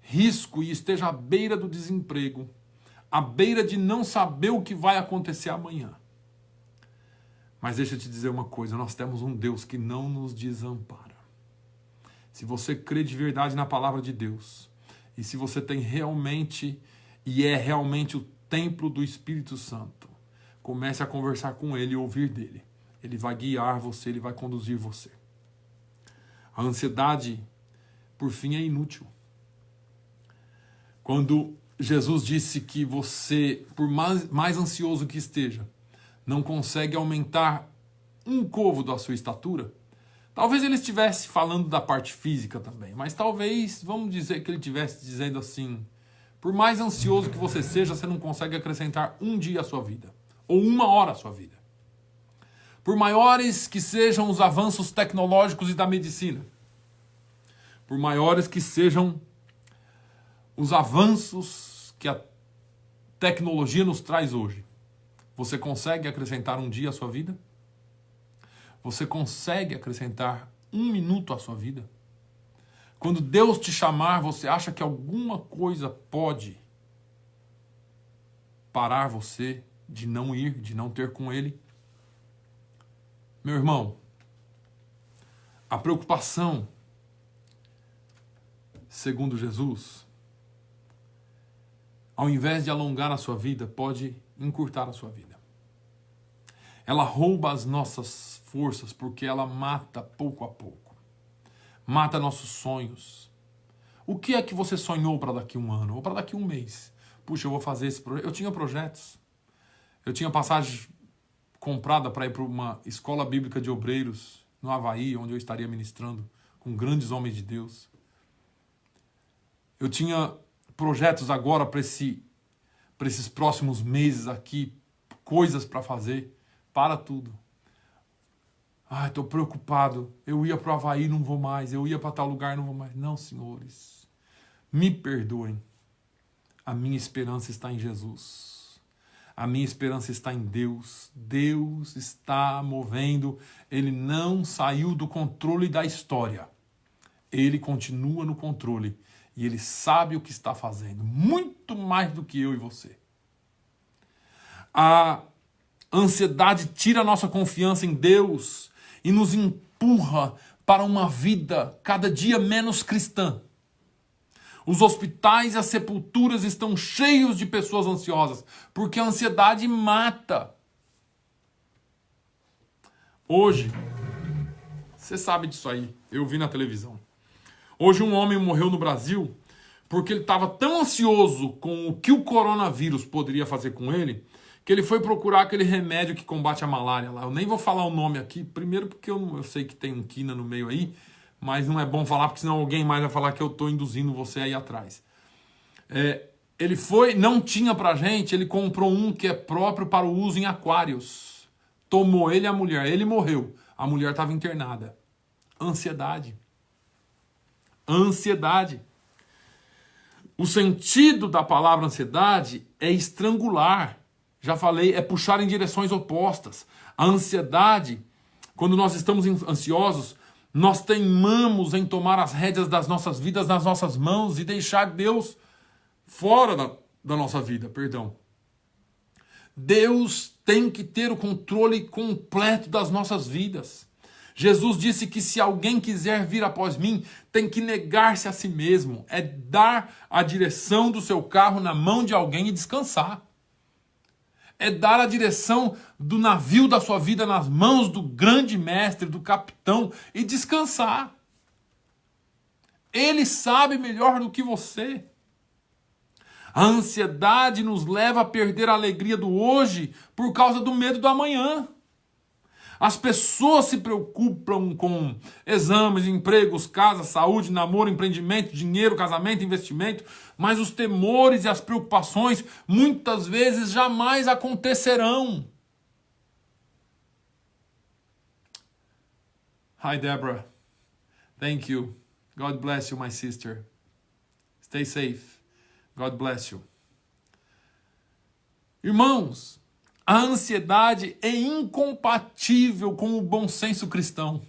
risco e esteja à beira do desemprego, à beira de não saber o que vai acontecer amanhã. Mas deixa eu te dizer uma coisa, nós temos um Deus que não nos desampara. Se você crê de verdade na palavra de Deus, e se você tem realmente, e é realmente o templo do Espírito Santo, comece a conversar com Ele e ouvir dEle. Ele vai guiar você, Ele vai conduzir você. A ansiedade, por fim, é inútil. Quando Jesus disse que você, por mais ansioso que esteja, não consegue aumentar um côvado da sua estatura, talvez ele estivesse falando da parte física também, mas talvez, vamos dizer que ele estivesse dizendo assim, por mais ansioso que você seja, você não consegue acrescentar um dia à sua vida, ou uma hora à sua vida. Por maiores que sejam os avanços tecnológicos e da medicina, por maiores que sejam os avanços que a tecnologia nos traz hoje, você consegue acrescentar um dia à sua vida? Você consegue acrescentar um minuto à sua vida? Quando Deus te chamar, você acha que alguma coisa pode parar você de não ir, de não ter com Ele? Meu irmão, a preocupação, segundo Jesus, ao invés de alongar a sua vida, pode encurtar a sua vida. Ela rouba as nossas forças porque ela mata pouco a pouco. Mata nossos sonhos. O que é que você sonhou para daqui a um ano? Ou para daqui a um mês? Puxa, eu vou fazer esse projeto. Eu tinha projetos. Eu tinha passagem comprada para ir para uma escola bíblica de obreiros no Havaí, onde eu estaria ministrando com grandes homens de Deus. Eu tinha projetos agora para esses próximos meses aqui, coisas para fazer, para tudo. Ai, estou preocupado, eu ia para o Havaí, não vou mais, eu ia para tal lugar, não vou mais. Não, senhores, me perdoem, a minha esperança está em Jesus. A minha esperança está em Deus. Deus está movendo. Ele não saiu do controle da história. Ele continua no controle. E Ele sabe o que está fazendo. Muito mais do que eu e você. A ansiedade tira a nossa confiança em Deus e nos empurra para uma vida cada dia menos cristã. Os hospitais e as sepulturas estão cheios de pessoas ansiosas, porque a ansiedade mata. Hoje, você sabe disso aí, eu vi na televisão. Hoje um homem morreu no Brasil porque ele estava tão ansioso com o que o coronavírus poderia fazer com ele, que ele foi procurar aquele remédio que combate a malária lá. Eu nem vou falar o nome aqui, primeiro porque eu sei que tem um quina no meio aí, mas não é bom falar, porque senão alguém mais vai falar que eu estou induzindo você aí atrás. Ele foi, não tinha pra gente, ele comprou um que é próprio para o uso em aquários. Tomou ele e a mulher, ele morreu. A mulher estava internada. Ansiedade. Ansiedade. O sentido da palavra ansiedade é estrangular. Já falei, é puxar em direções opostas. A ansiedade, quando nós estamos ansiosos, nós teimamos em tomar as rédeas das nossas vidas nas nossas mãos e deixar Deus fora da nossa vida, perdão. Deus tem que ter o controle completo das nossas vidas. Jesus disse que se alguém quiser vir após mim, tem que negar-se a si mesmo. É dar a direção do seu carro na mão de alguém e descansar. É dar a direção do navio da sua vida nas mãos do grande mestre, do capitão, e descansar. Ele sabe melhor do que você. A ansiedade nos leva a perder a alegria do hoje por causa do medo do amanhã. As pessoas se preocupam com exames, empregos, casa, saúde, namoro, empreendimento, dinheiro, casamento, investimento, mas os temores e as preocupações muitas vezes jamais acontecerão. Hi, Deborah. Thank you. God bless you, my sister. Stay safe. God bless you. Irmãos, a ansiedade é incompatível com o bom senso cristão.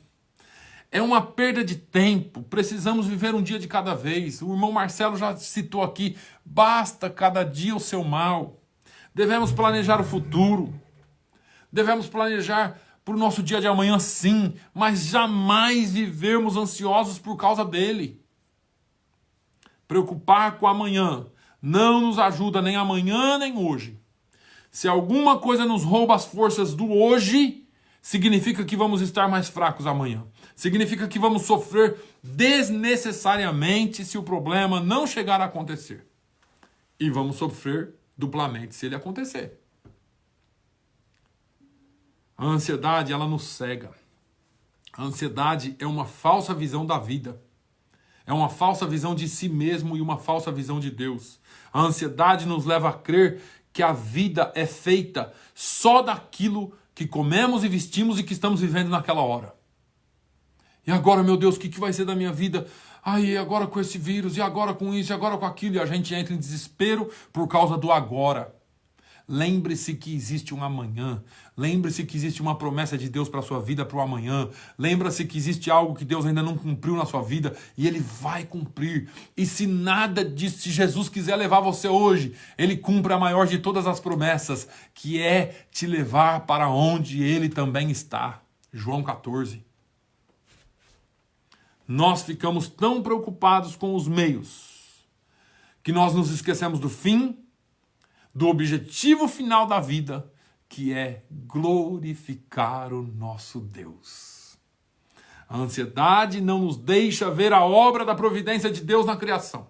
É uma perda de tempo. Precisamos viver um dia de cada vez. O irmão Marcelo já citou aqui. Basta cada dia o seu mal. Devemos planejar o futuro. Devemos planejar para o nosso dia de amanhã, sim, mas jamais vivermos ansiosos por causa dele. Preocupar com amanhã não nos ajuda nem amanhã nem hoje. Se alguma coisa nos rouba as forças do hoje, significa que vamos estar mais fracos amanhã. Significa que vamos sofrer desnecessariamente se o problema não chegar a acontecer. E vamos sofrer duplamente se ele acontecer. A ansiedade, ela nos cega. A ansiedade é uma falsa visão da vida. É uma falsa visão de si mesmo e uma falsa visão de Deus. A ansiedade nos leva a crer que a vida é feita só daquilo que comemos e vestimos e que estamos vivendo naquela hora. E agora, meu Deus, o que vai ser da minha vida? Ai, agora com esse vírus, e agora com isso, e agora com aquilo. E a gente entra em desespero por causa do agora. Lembre-se que existe um amanhã. Lembre-se que existe uma promessa de Deus para a sua vida, para o amanhã. Lembre-se que existe algo que Deus ainda não cumpriu na sua vida e Ele vai cumprir. E se nada disso, se Jesus quiser levar você hoje, Ele cumpre a maior de todas as promessas, que é te levar para onde Ele também está. João 14. Nós ficamos tão preocupados com os meios que nós nos esquecemos do fim, do objetivo final da vida, que é glorificar o nosso Deus. A ansiedade não nos deixa ver a obra da providência de Deus na criação.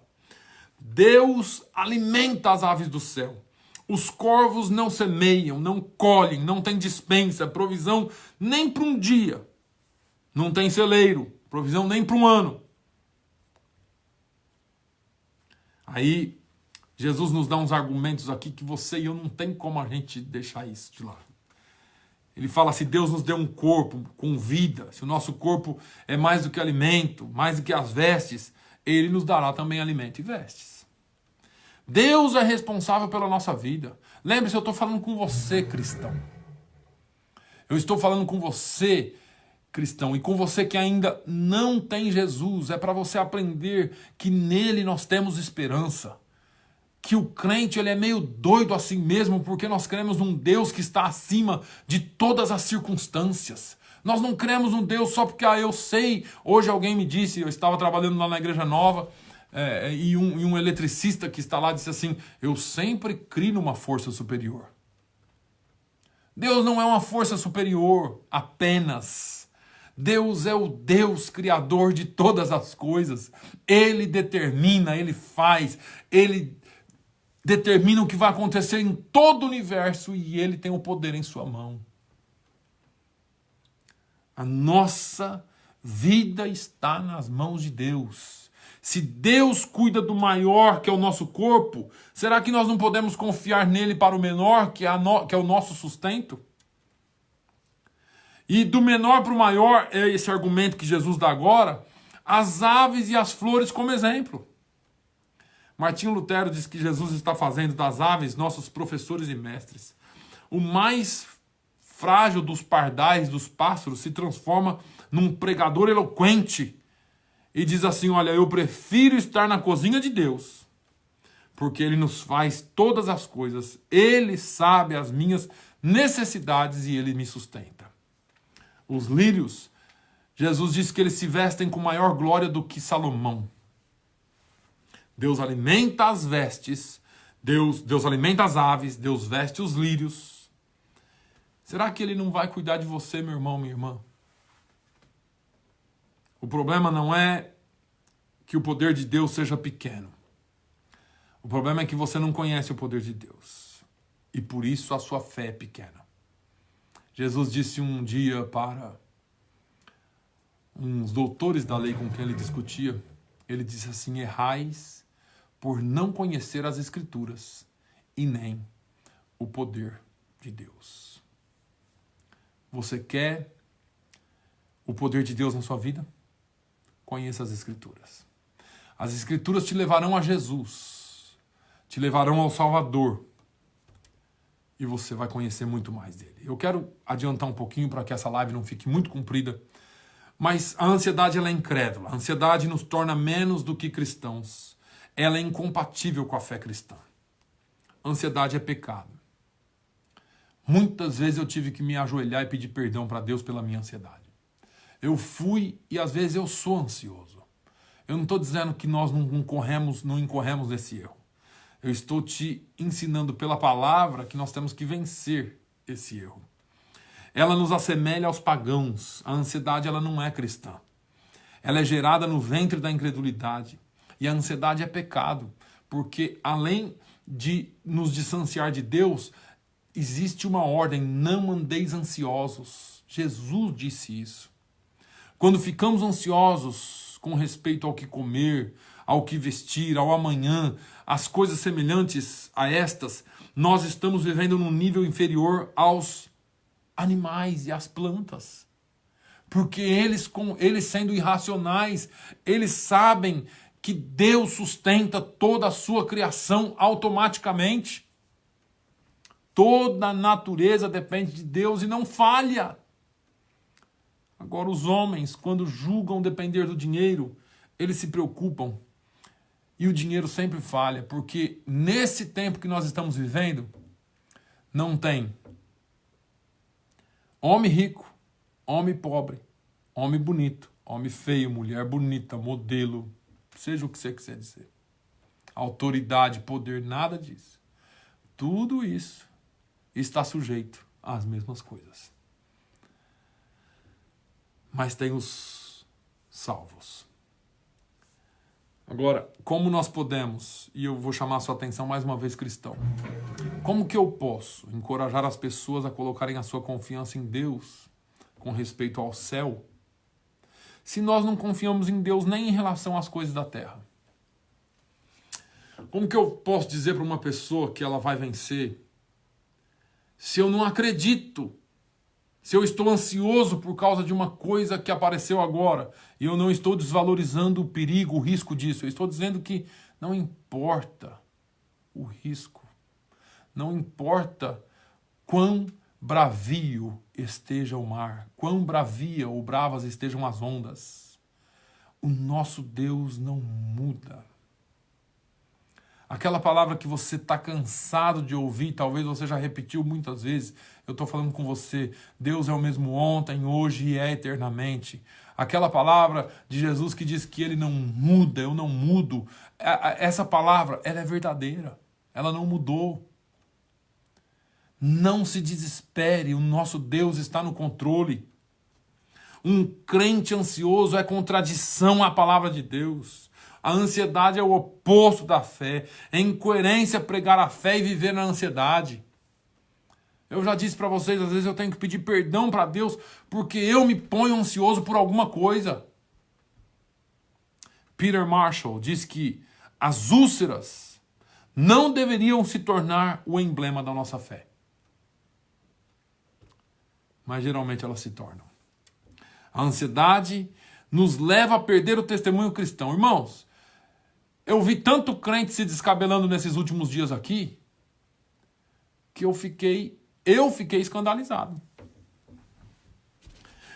Deus alimenta as aves do céu. Os corvos não semeiam, não colhem, não tem dispensa, provisão nem para um dia. Não tem celeiro, provisão nem para um ano. Aí Jesus nos dá uns argumentos aqui que você e eu não tem como a gente deixar isso de lado. Ele fala, se Deus nos deu um corpo com vida, se o nosso corpo é mais do que alimento, mais do que as vestes, Ele nos dará também alimento e vestes. Deus é responsável pela nossa vida. Lembre-se, eu estou falando com você, cristão. Eu estou falando com você, cristão, e com você que ainda não tem Jesus. É para você aprender que nele nós temos esperança. Que o crente ele é meio doido assim mesmo, porque nós cremos num Deus que está acima de todas as circunstâncias. Nós não cremos num Deus só porque eu sei. Hoje alguém me disse, eu estava trabalhando lá na Igreja Nova, e um eletricista que está lá disse assim, eu sempre criei numa força superior. Deus não é uma força superior apenas. Deus é o Deus criador de todas as coisas. Ele determina, Ele faz, Ele determina o que vai acontecer em todo o universo e Ele tem o poder em sua mão. A nossa vida está nas mãos de Deus. Se Deus cuida do maior, que é o nosso corpo, será que nós não podemos confiar nele para o menor, que é o nosso sustento? E do menor para o maior, é esse argumento que Jesus dá agora, as aves e as flores como exemplo. Martinho Lutero diz que Jesus está fazendo das aves nossos professores e mestres. O mais frágil dos pardais, dos pássaros, se transforma num pregador eloquente e diz assim, olha, eu prefiro estar na cozinha de Deus, porque Ele nos faz todas as coisas, Ele sabe as minhas necessidades e Ele me sustenta. Os lírios, Jesus diz que eles se vestem com maior glória do que Salomão. Deus alimenta as vestes, Deus alimenta as aves, Deus veste os lírios. Será que Ele não vai cuidar de você, meu irmão, minha irmã? O problema não é que o poder de Deus seja pequeno. O problema é que você não conhece o poder de Deus. E por isso a sua fé é pequena. Jesus disse um dia para uns doutores da lei com quem ele discutia, ele disse assim: errais por não conhecer as Escrituras e nem o poder de Deus. Você quer o poder de Deus na sua vida? Conheça as Escrituras. As Escrituras te levarão a Jesus, te levarão ao Salvador, e você vai conhecer muito mais dele. Eu quero adiantar um pouquinho para que essa live não fique muito comprida, mas a ansiedade ela é incrédula. A ansiedade nos torna menos do que cristãos. Ela é incompatível com a fé cristã. A ansiedade é pecado. Muitas vezes eu tive que me ajoelhar e pedir perdão para Deus pela minha ansiedade. Eu fui e às vezes eu sou ansioso. Eu não estou dizendo que nós não incorremos nesse erro. Eu estou te ensinando pela palavra que nós temos que vencer esse erro. Ela nos assemelha aos pagãos. A ansiedade ela não é cristã. Ela é gerada no ventre da incredulidade. E a ansiedade é pecado, porque além de nos distanciar de Deus, existe uma ordem: não andeis ansiosos. Jesus disse isso. Quando ficamos ansiosos com respeito ao que comer, ao que vestir, ao amanhã, as coisas semelhantes a estas, nós estamos vivendo num nível inferior aos animais e às plantas. Porque eles sendo irracionais, eles sabem que Deus sustenta toda a sua criação automaticamente. Toda a natureza depende de Deus e não falha. Agora, os homens, quando julgam depender do dinheiro, eles se preocupam. E o dinheiro sempre falha, porque nesse tempo que nós estamos vivendo, não tem homem rico, homem pobre, homem bonito, homem feio, mulher bonita, modelo, seja o que você quiser dizer. Autoridade, poder, nada disso. Tudo isso está sujeito às mesmas coisas. Mas tem os salvos. Agora, como nós podemos, e eu vou chamar a sua atenção mais uma vez, cristão, como que eu posso encorajar as pessoas a colocarem a sua confiança em Deus com respeito ao céu, se nós não confiamos em Deus nem em relação às coisas da terra? Como que eu posso dizer para uma pessoa que ela vai vencer se eu não acredito? Se eu estou ansioso por causa de uma coisa que apareceu agora, e eu não estou desvalorizando o perigo, o risco disso. Eu estou dizendo que não importa o risco. Não importa quão bravio esteja o mar, quão bravia ou bravas estejam as ondas. O nosso Deus não muda. Aquela palavra que você está cansado de ouvir, talvez você já repetiu muitas vezes, eu estou falando com você: Deus é o mesmo ontem, hoje e é eternamente. Aquela palavra de Jesus que diz que Ele não muda, eu não mudo. Essa palavra, ela é verdadeira, ela não mudou. Não se desespere, o nosso Deus está no controle. Um crente ansioso é contradição à palavra de Deus. A ansiedade é o oposto da fé. É incoerência pregar a fé e viver na ansiedade. Eu já disse para vocês, às vezes eu tenho que pedir perdão para Deus porque eu me ponho ansioso por alguma coisa. Peter Marshall diz que as úlceras não deveriam se tornar o emblema da nossa fé. Mas geralmente elas se tornam. A ansiedade nos leva a perder o testemunho cristão. Irmãos, eu vi tanto crente se descabelando nesses últimos dias aqui, que eu fiquei escandalizado.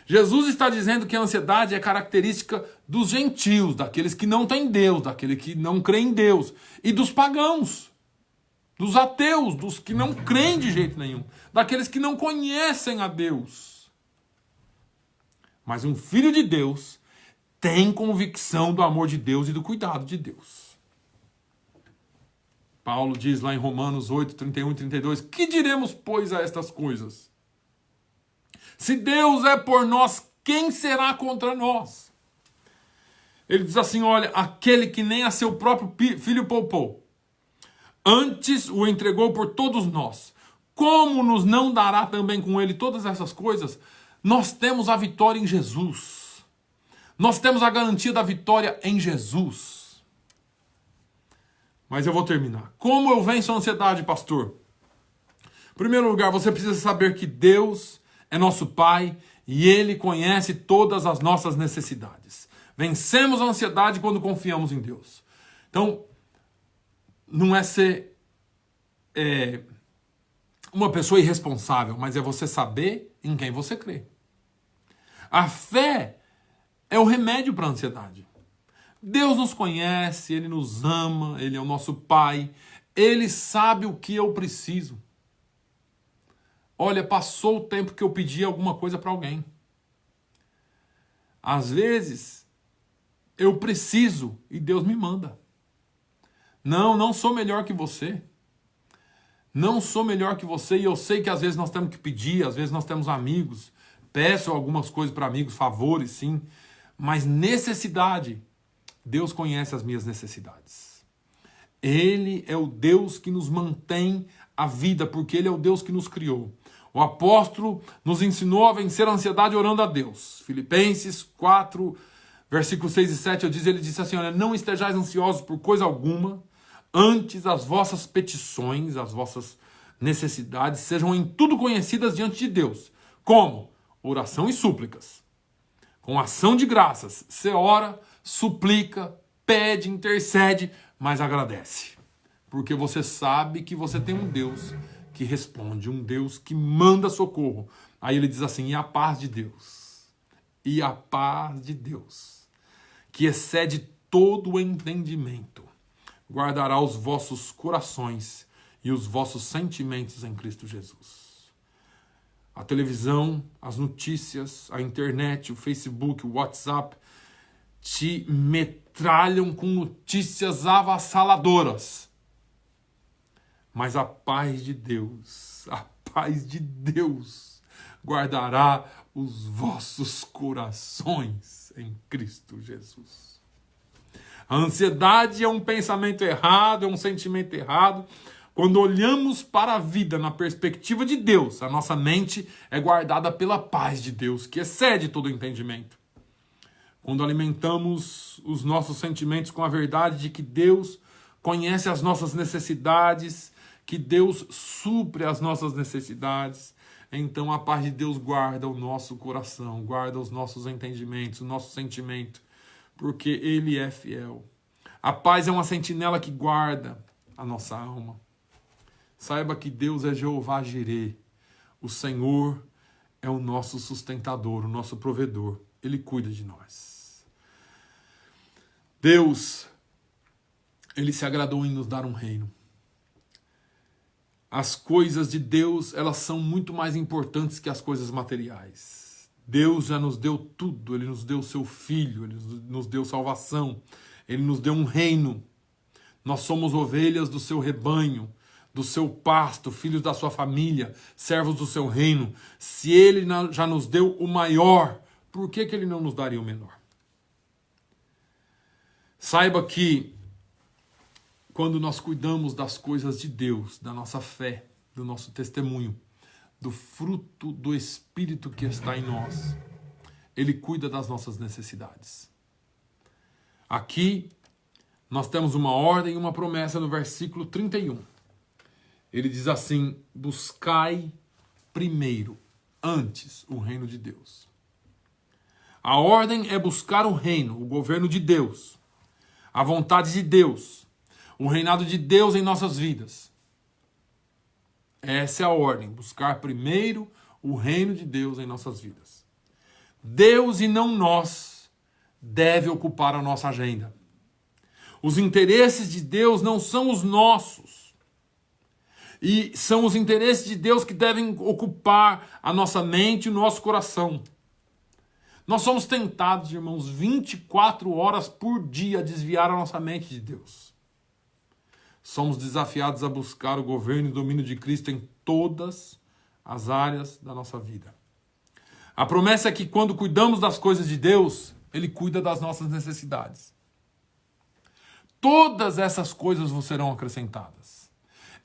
Jesus está dizendo que a ansiedade é característica dos gentios, daqueles que não têm Deus, daqueles que não creem em Deus, e dos pagãos, dos ateus, dos que não creem de jeito nenhum, daqueles que não conhecem a Deus. Mas um filho de Deus tem convicção do amor de Deus e do cuidado de Deus. Paulo diz lá em Romanos 8, 31 e 32, que diremos, pois, a estas coisas? Se Deus é por nós, quem será contra nós? Ele diz assim, olha, aquele que nem a seu próprio filho poupou, Antes o entregou por todos nós. Como nos não dará também com ele todas essas coisas? Nós temos a vitória em Jesus. Nós temos a garantia da vitória em Jesus. Mas eu vou terminar. Como eu venço a ansiedade, pastor? Em primeiro lugar, você precisa saber que Deus é nosso Pai e Ele conhece todas as nossas necessidades. Vencemos a ansiedade quando confiamos em Deus. Então, não é ser uma pessoa irresponsável, mas é você saber em quem você crê. A fé é o remédio para a ansiedade. Deus nos conhece, Ele nos ama, Ele é o nosso Pai, Ele sabe o que eu preciso. Olha, passou o tempo que eu pedi alguma coisa para alguém. Às vezes, eu preciso e Deus me manda. Não sou melhor que você. Não sou melhor que você e eu sei que às vezes nós temos que pedir, às vezes nós temos amigos. Peço algumas coisas para amigos, favores, sim. Mas necessidade, Deus conhece as minhas necessidades. Ele é o Deus que nos mantém a vida, porque Ele é o Deus que nos criou. O apóstolo nos ensinou a vencer a ansiedade orando a Deus. Filipenses 4, versículos 6 e 7, ele disse assim, olha, não estejais ansiosos por coisa alguma, antes as vossas petições, as vossas necessidades sejam em tudo conhecidas diante de Deus. Como? Oração e súplicas. Com ação de graças, você ora, suplica, pede, intercede, mas agradece. Porque você sabe que você tem um Deus que responde, um Deus que manda socorro. Aí ele diz assim, e a paz de Deus, que excede todo o entendimento, guardará os vossos corações e os vossos sentimentos em Cristo Jesus. A televisão, as notícias, a internet, o Facebook, o WhatsApp te metralham com notícias avassaladoras. Mas a paz de Deus guardará os vossos corações em Cristo Jesus. A ansiedade é um pensamento errado, é um sentimento errado. Quando olhamos para a vida na perspectiva de Deus, a nossa mente é guardada pela paz de Deus, que excede todo o entendimento. Quando alimentamos os nossos sentimentos com a verdade de que Deus conhece as nossas necessidades, que Deus supre as nossas necessidades, então a paz de Deus guarda o nosso coração, guarda os nossos entendimentos, o nosso sentimento, porque Ele é fiel. A paz é uma sentinela que guarda a nossa alma. Saiba que Deus é Jeová Jirê. O Senhor é o nosso sustentador, o nosso provedor. Ele cuida de nós. Deus, Ele se agradou em nos dar um reino. As coisas de Deus, elas são muito mais importantes que as coisas materiais. Deus já nos deu tudo. Ele nos deu o seu Filho, Ele nos deu salvação, Ele nos deu um reino. Nós somos ovelhas do seu rebanho, do seu pasto, filhos da sua família, servos do seu reino. Se Ele já nos deu o maior, por que Ele não nos daria o menor? Saiba que quando nós cuidamos das coisas de Deus, da nossa fé, do nosso testemunho, do fruto do Espírito que está em nós, Ele cuida das nossas necessidades. Aqui, nós temos uma ordem e uma promessa no versículo 31. Ele diz assim, buscai primeiro, antes, o reino de Deus. A ordem é buscar o reino, o governo de Deus, a vontade de Deus, o reinado de Deus em nossas vidas. Essa é a ordem, buscar primeiro o reino de Deus em nossas vidas. Deus e não nós deve ocupar a nossa agenda. Os interesses de Deus não são os nossos. E são os interesses de Deus que devem ocupar a nossa mente e o nosso coração. Nós somos tentados, irmãos, 24 horas por dia a desviar a nossa mente de Deus. Somos desafiados a buscar o governo e o domínio de Cristo em todas as áreas da nossa vida. A promessa é que quando cuidamos das coisas de Deus, Ele cuida das nossas necessidades. Todas essas coisas vos serão acrescentadas.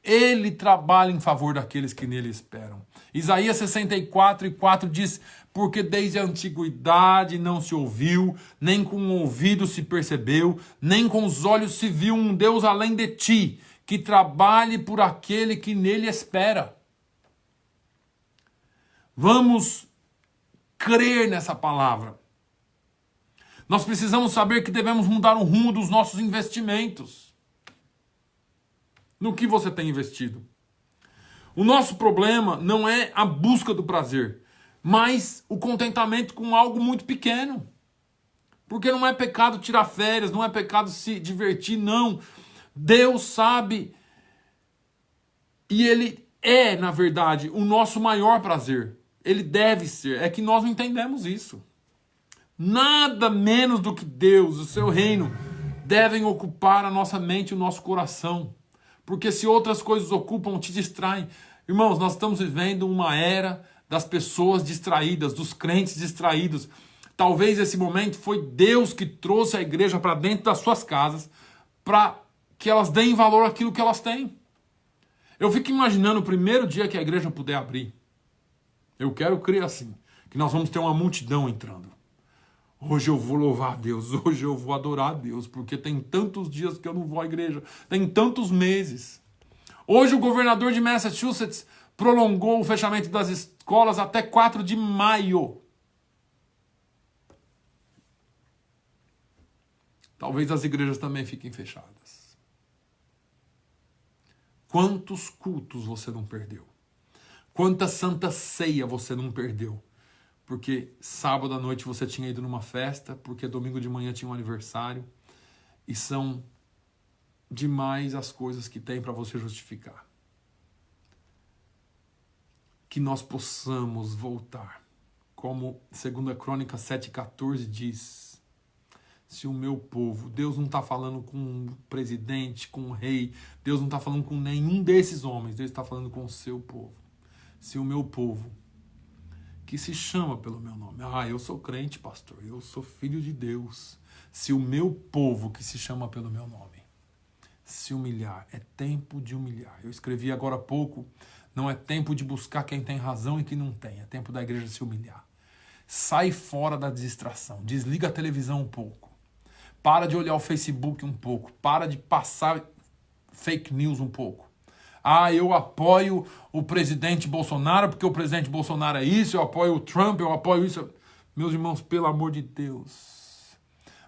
Ele trabalha em favor daqueles que nele esperam. Isaías 64:4 diz: porque desde a antiguidade não se ouviu, nem com o ouvido se percebeu, nem com os olhos se viu um Deus além de ti, que trabalhe por aquele que nele espera. Vamos crer nessa palavra. Nós precisamos saber que devemos mudar o rumo dos nossos investimentos. No que você tem investido? O nosso problema não é a busca do prazer, mas o contentamento com algo muito pequeno. Porque não é pecado tirar férias, não é pecado se divertir, não. Deus sabe e Ele é, na verdade, o nosso maior prazer. Ele deve ser. É que nós não entendemos isso. Nada menos do que Deus, o seu reino, devem ocupar a nossa mente e o nosso coração. Porque se outras coisas ocupam, te distraem. Irmãos, nós estamos vivendo uma era das pessoas distraídas, dos crentes distraídos. Talvez esse momento foi Deus que trouxe a igreja para dentro das suas casas para que elas deem valor àquilo que elas têm. Eu fico imaginando o primeiro dia que a igreja puder abrir. Eu quero crer assim, que nós vamos ter uma multidão entrando. Hoje eu vou louvar a Deus, hoje eu vou adorar a Deus, porque tem tantos dias que eu não vou à igreja, tem tantos meses. Hoje o governador de Massachusetts prolongou o fechamento das escolas até 4 de maio. Talvez as igrejas também fiquem fechadas. Quantos cultos você não perdeu? Quanta santa ceia você não perdeu? Porque sábado à noite você tinha ido numa festa, porque domingo de manhã tinha um aniversário. E são demais as coisas que tem para você justificar. Que nós possamos voltar. Como 2 Crônicas 7,14 diz: se o meu povo, Deus não está falando com um presidente, com um rei, Deus não está falando com nenhum desses homens, Deus está falando com o seu povo. Se o meu povo, que se chama pelo meu nome. Eu sou crente, pastor, eu sou filho de Deus. Se o meu povo, que se chama pelo meu nome, se humilhar, é tempo de humilhar. Eu escrevi agora há pouco, não é tempo de buscar quem tem razão e quem não tem, é tempo da igreja se humilhar. Sai fora da distração, desliga a televisão um pouco, para de olhar o Facebook um pouco, para de passar fake news um pouco. Eu apoio o presidente Bolsonaro, porque o presidente Bolsonaro é isso, eu apoio o Trump, eu apoio isso. Meus irmãos, pelo amor de Deus,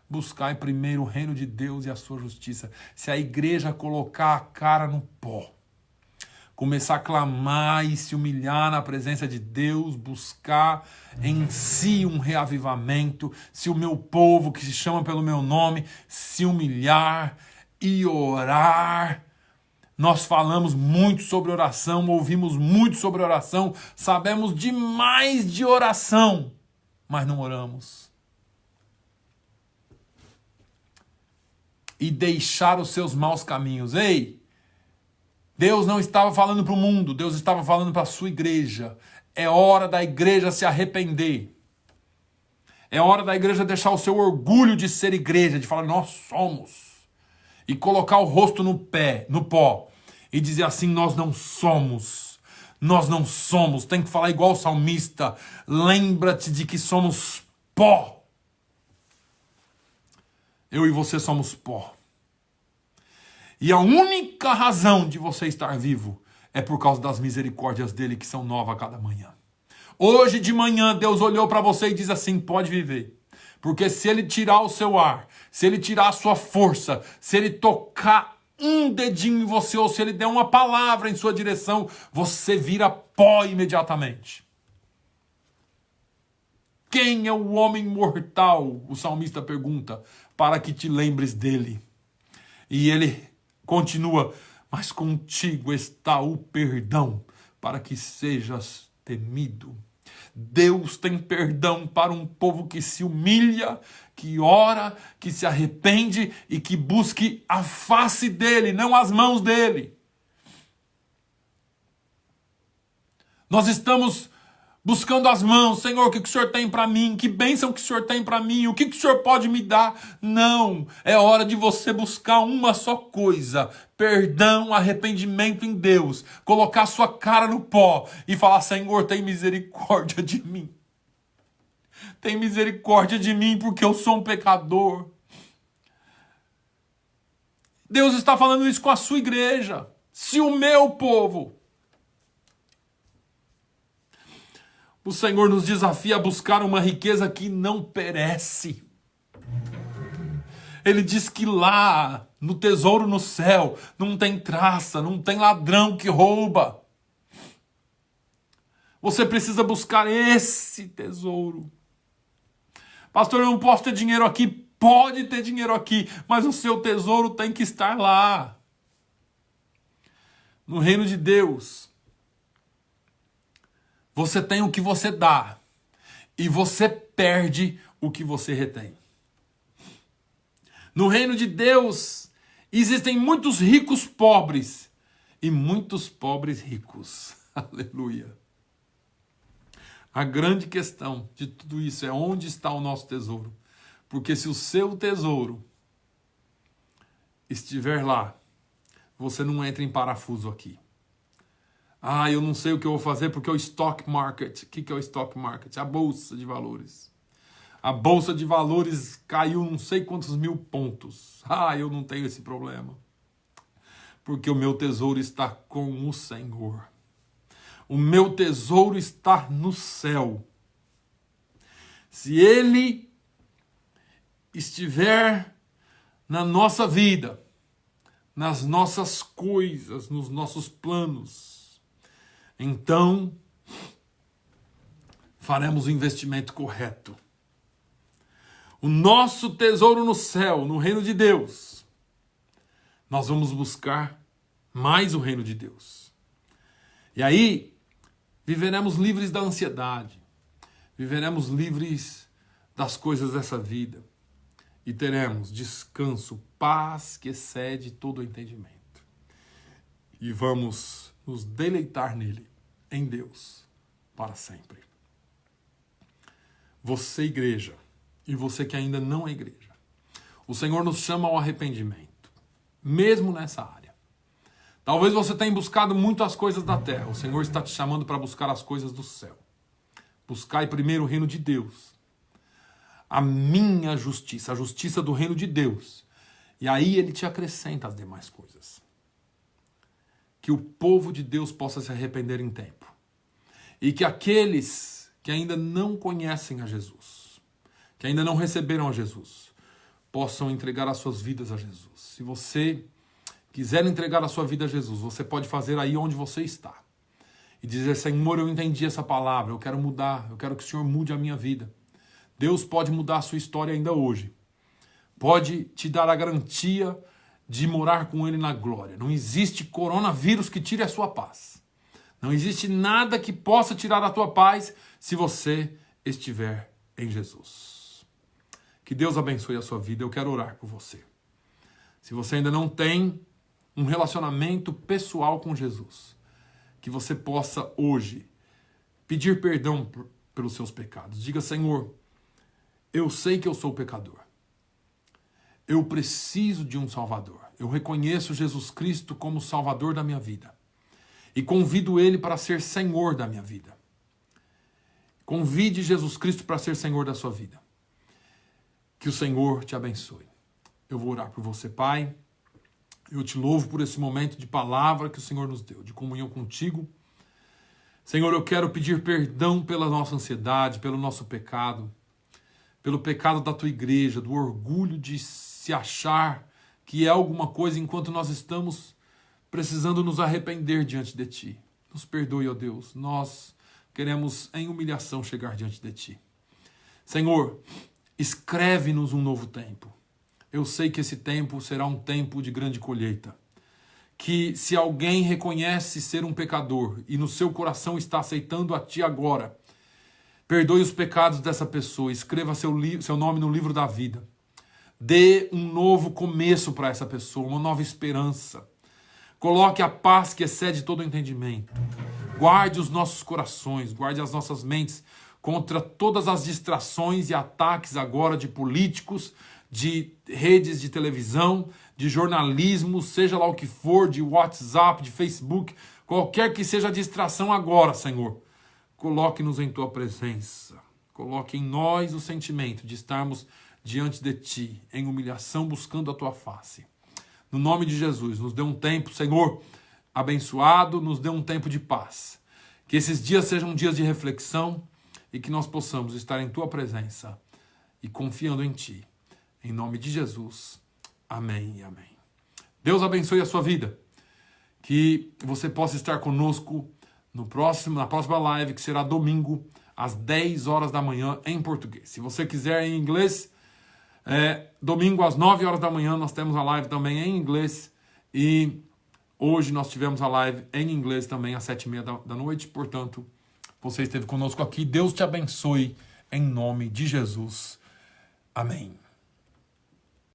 buscai primeiro o reino de Deus e a sua justiça. Se a igreja colocar a cara no pó, começar a clamar e se humilhar na presença de Deus, buscar em si um reavivamento, se o meu povo, que se chama pelo meu nome, se humilhar e orar. Nós falamos muito sobre oração, ouvimos muito sobre oração, sabemos demais de oração, mas não oramos. E deixar os seus maus caminhos. Ei, Deus não estava falando para o mundo, Deus estava falando para a sua igreja. É hora da igreja se arrepender. É hora da igreja deixar o seu orgulho de ser igreja, de falar, nós somos. E colocar o rosto no pó. E dizer assim, nós não somos. Nós não somos. Tem que falar igual o salmista. Lembra-te de que somos pó. Eu e você somos pó. E a única razão de você estar vivo é por causa das misericórdias dele que são novas a cada manhã. Hoje de manhã Deus olhou para você e diz assim, pode viver. Porque se ele tirar o seu ar, se ele tirar a sua força, se ele tocar um dedinho em você, ou se ele der uma palavra em sua direção, você vira pó imediatamente. Quem é o homem mortal? O salmista pergunta, para que te lembres dele. E ele continua, mas contigo está o perdão, para que sejas temido. Deus tem perdão para um povo que se humilha, que ora, que se arrepende e que busque a face dele, não as mãos dele. Nós estamos buscando as mãos. Senhor, o que o Senhor tem para mim? Que bênção que o Senhor tem para mim? O que o Senhor pode me dar? Não, é hora de você buscar uma só coisa: perdão, arrependimento em Deus, colocar sua cara no pó e falar: Senhor, tem misericórdia de mim. Tem misericórdia de mim porque eu sou um pecador. Deus está falando isso com a sua igreja. Se o meu povo... O Senhor nos desafia a buscar uma riqueza que não perece. Ele diz que lá, no tesouro no céu, não tem traça, não tem ladrão que rouba. Você precisa buscar esse tesouro. Pastor, eu não posso ter dinheiro aqui. Pode ter dinheiro aqui, mas o seu tesouro tem que estar lá. No reino de Deus, você tem o que você dá e você perde o que você retém. No reino de Deus, existem muitos ricos pobres e muitos pobres ricos. Aleluia. A grande questão de tudo isso é onde está o nosso tesouro. Porque se o seu tesouro estiver lá, você não entra em parafuso aqui. Ah, eu não sei o que eu vou fazer porque é o stock market. O que é o stock market? A bolsa de valores. A bolsa de valores caiu não sei quantos mil pontos. Ah, eu não tenho esse problema. Porque o meu tesouro está com o Senhor. O meu tesouro está no céu. Se Ele estiver na nossa vida, nas nossas coisas, nos nossos planos, então faremos o investimento correto. O nosso tesouro no céu, no reino de Deus, nós vamos buscar mais o reino de Deus. E aí, viveremos livres da ansiedade, viveremos livres das coisas dessa vida e teremos descanso, paz que excede todo o entendimento. E vamos nos deleitar nele, em Deus, para sempre. Você, igreja, e você que ainda não é igreja, o Senhor nos chama ao arrependimento, mesmo nessa área. Talvez você tenha buscado muito as coisas da terra, o Senhor está te chamando para buscar as coisas do céu. Buscai primeiro o reino de Deus, a minha justiça, a justiça do reino de Deus, e aí Ele te acrescenta as demais coisas. Que o povo de Deus possa se arrepender em tempo. E que aqueles que ainda não conhecem a Jesus, que ainda não receberam a Jesus, possam entregar as suas vidas a Jesus. Se você quiser entregar a sua vida a Jesus, você pode fazer aí onde você está. E dizer: Senhor, eu entendi essa palavra, eu quero mudar, eu quero que o Senhor mude a minha vida. Deus pode mudar a sua história ainda hoje. Pode te dar a garantia de morar com Ele na glória. Não existe coronavírus que tire a sua paz. Não existe nada que possa tirar a tua paz se você estiver em Jesus. Que Deus abençoe a sua vida. Eu quero orar por você. Se você ainda não tem um relacionamento pessoal com Jesus, que você possa hoje pedir perdão pelos seus pecados. Diga: Senhor, eu sei que eu sou pecador. Eu preciso de um Salvador. Eu reconheço Jesus Cristo como Salvador da minha vida. E convido Ele para ser Senhor da minha vida. Convide Jesus Cristo para ser Senhor da sua vida. Que o Senhor te abençoe. Eu vou orar por você, Pai. Eu te louvo por esse momento de palavra que o Senhor nos deu, de comunhão contigo. Senhor, eu quero pedir perdão pela nossa ansiedade, pelo nosso pecado, pelo pecado da tua igreja, do orgulho de se achar que é alguma coisa enquanto nós estamos precisando nos arrepender diante de ti. Nos perdoe, ó Deus, nós queremos em humilhação chegar diante de ti. Senhor, escreve-nos um novo tempo. Eu sei que esse tempo será um tempo de grande colheita. Que se alguém reconhece ser um pecador e no seu coração está aceitando a ti agora, perdoe os pecados dessa pessoa, escreva seu nome no livro da vida. Dê um novo começo para essa pessoa, uma nova esperança. Coloque a paz que excede todo o entendimento. Guarde os nossos corações, guarde as nossas mentes contra todas as distrações e ataques agora de políticos, de redes de televisão, de jornalismo, seja lá o que for, de WhatsApp, de Facebook, qualquer que seja a distração agora, Senhor. Coloque-nos em Tua presença. Coloque em nós o sentimento de estarmos diante de Ti, em humilhação, buscando a Tua face. No nome de Jesus, nos dê um tempo, Senhor, abençoado, nos dê um tempo de paz. Que esses dias sejam dias de reflexão e que nós possamos estar em Tua presença e confiando em Ti. Em nome de Jesus. Amém e amém. Deus abençoe a sua vida. Que você possa estar conosco na próxima live, que será domingo, às 10 horas da manhã, em português. Se você quiser em inglês, domingo às 9 horas da manhã, nós temos a live também em inglês. E hoje nós tivemos a live em inglês também, às 7h30 da noite. Portanto, você esteve conosco aqui. Deus te abençoe, em nome de Jesus. Amém.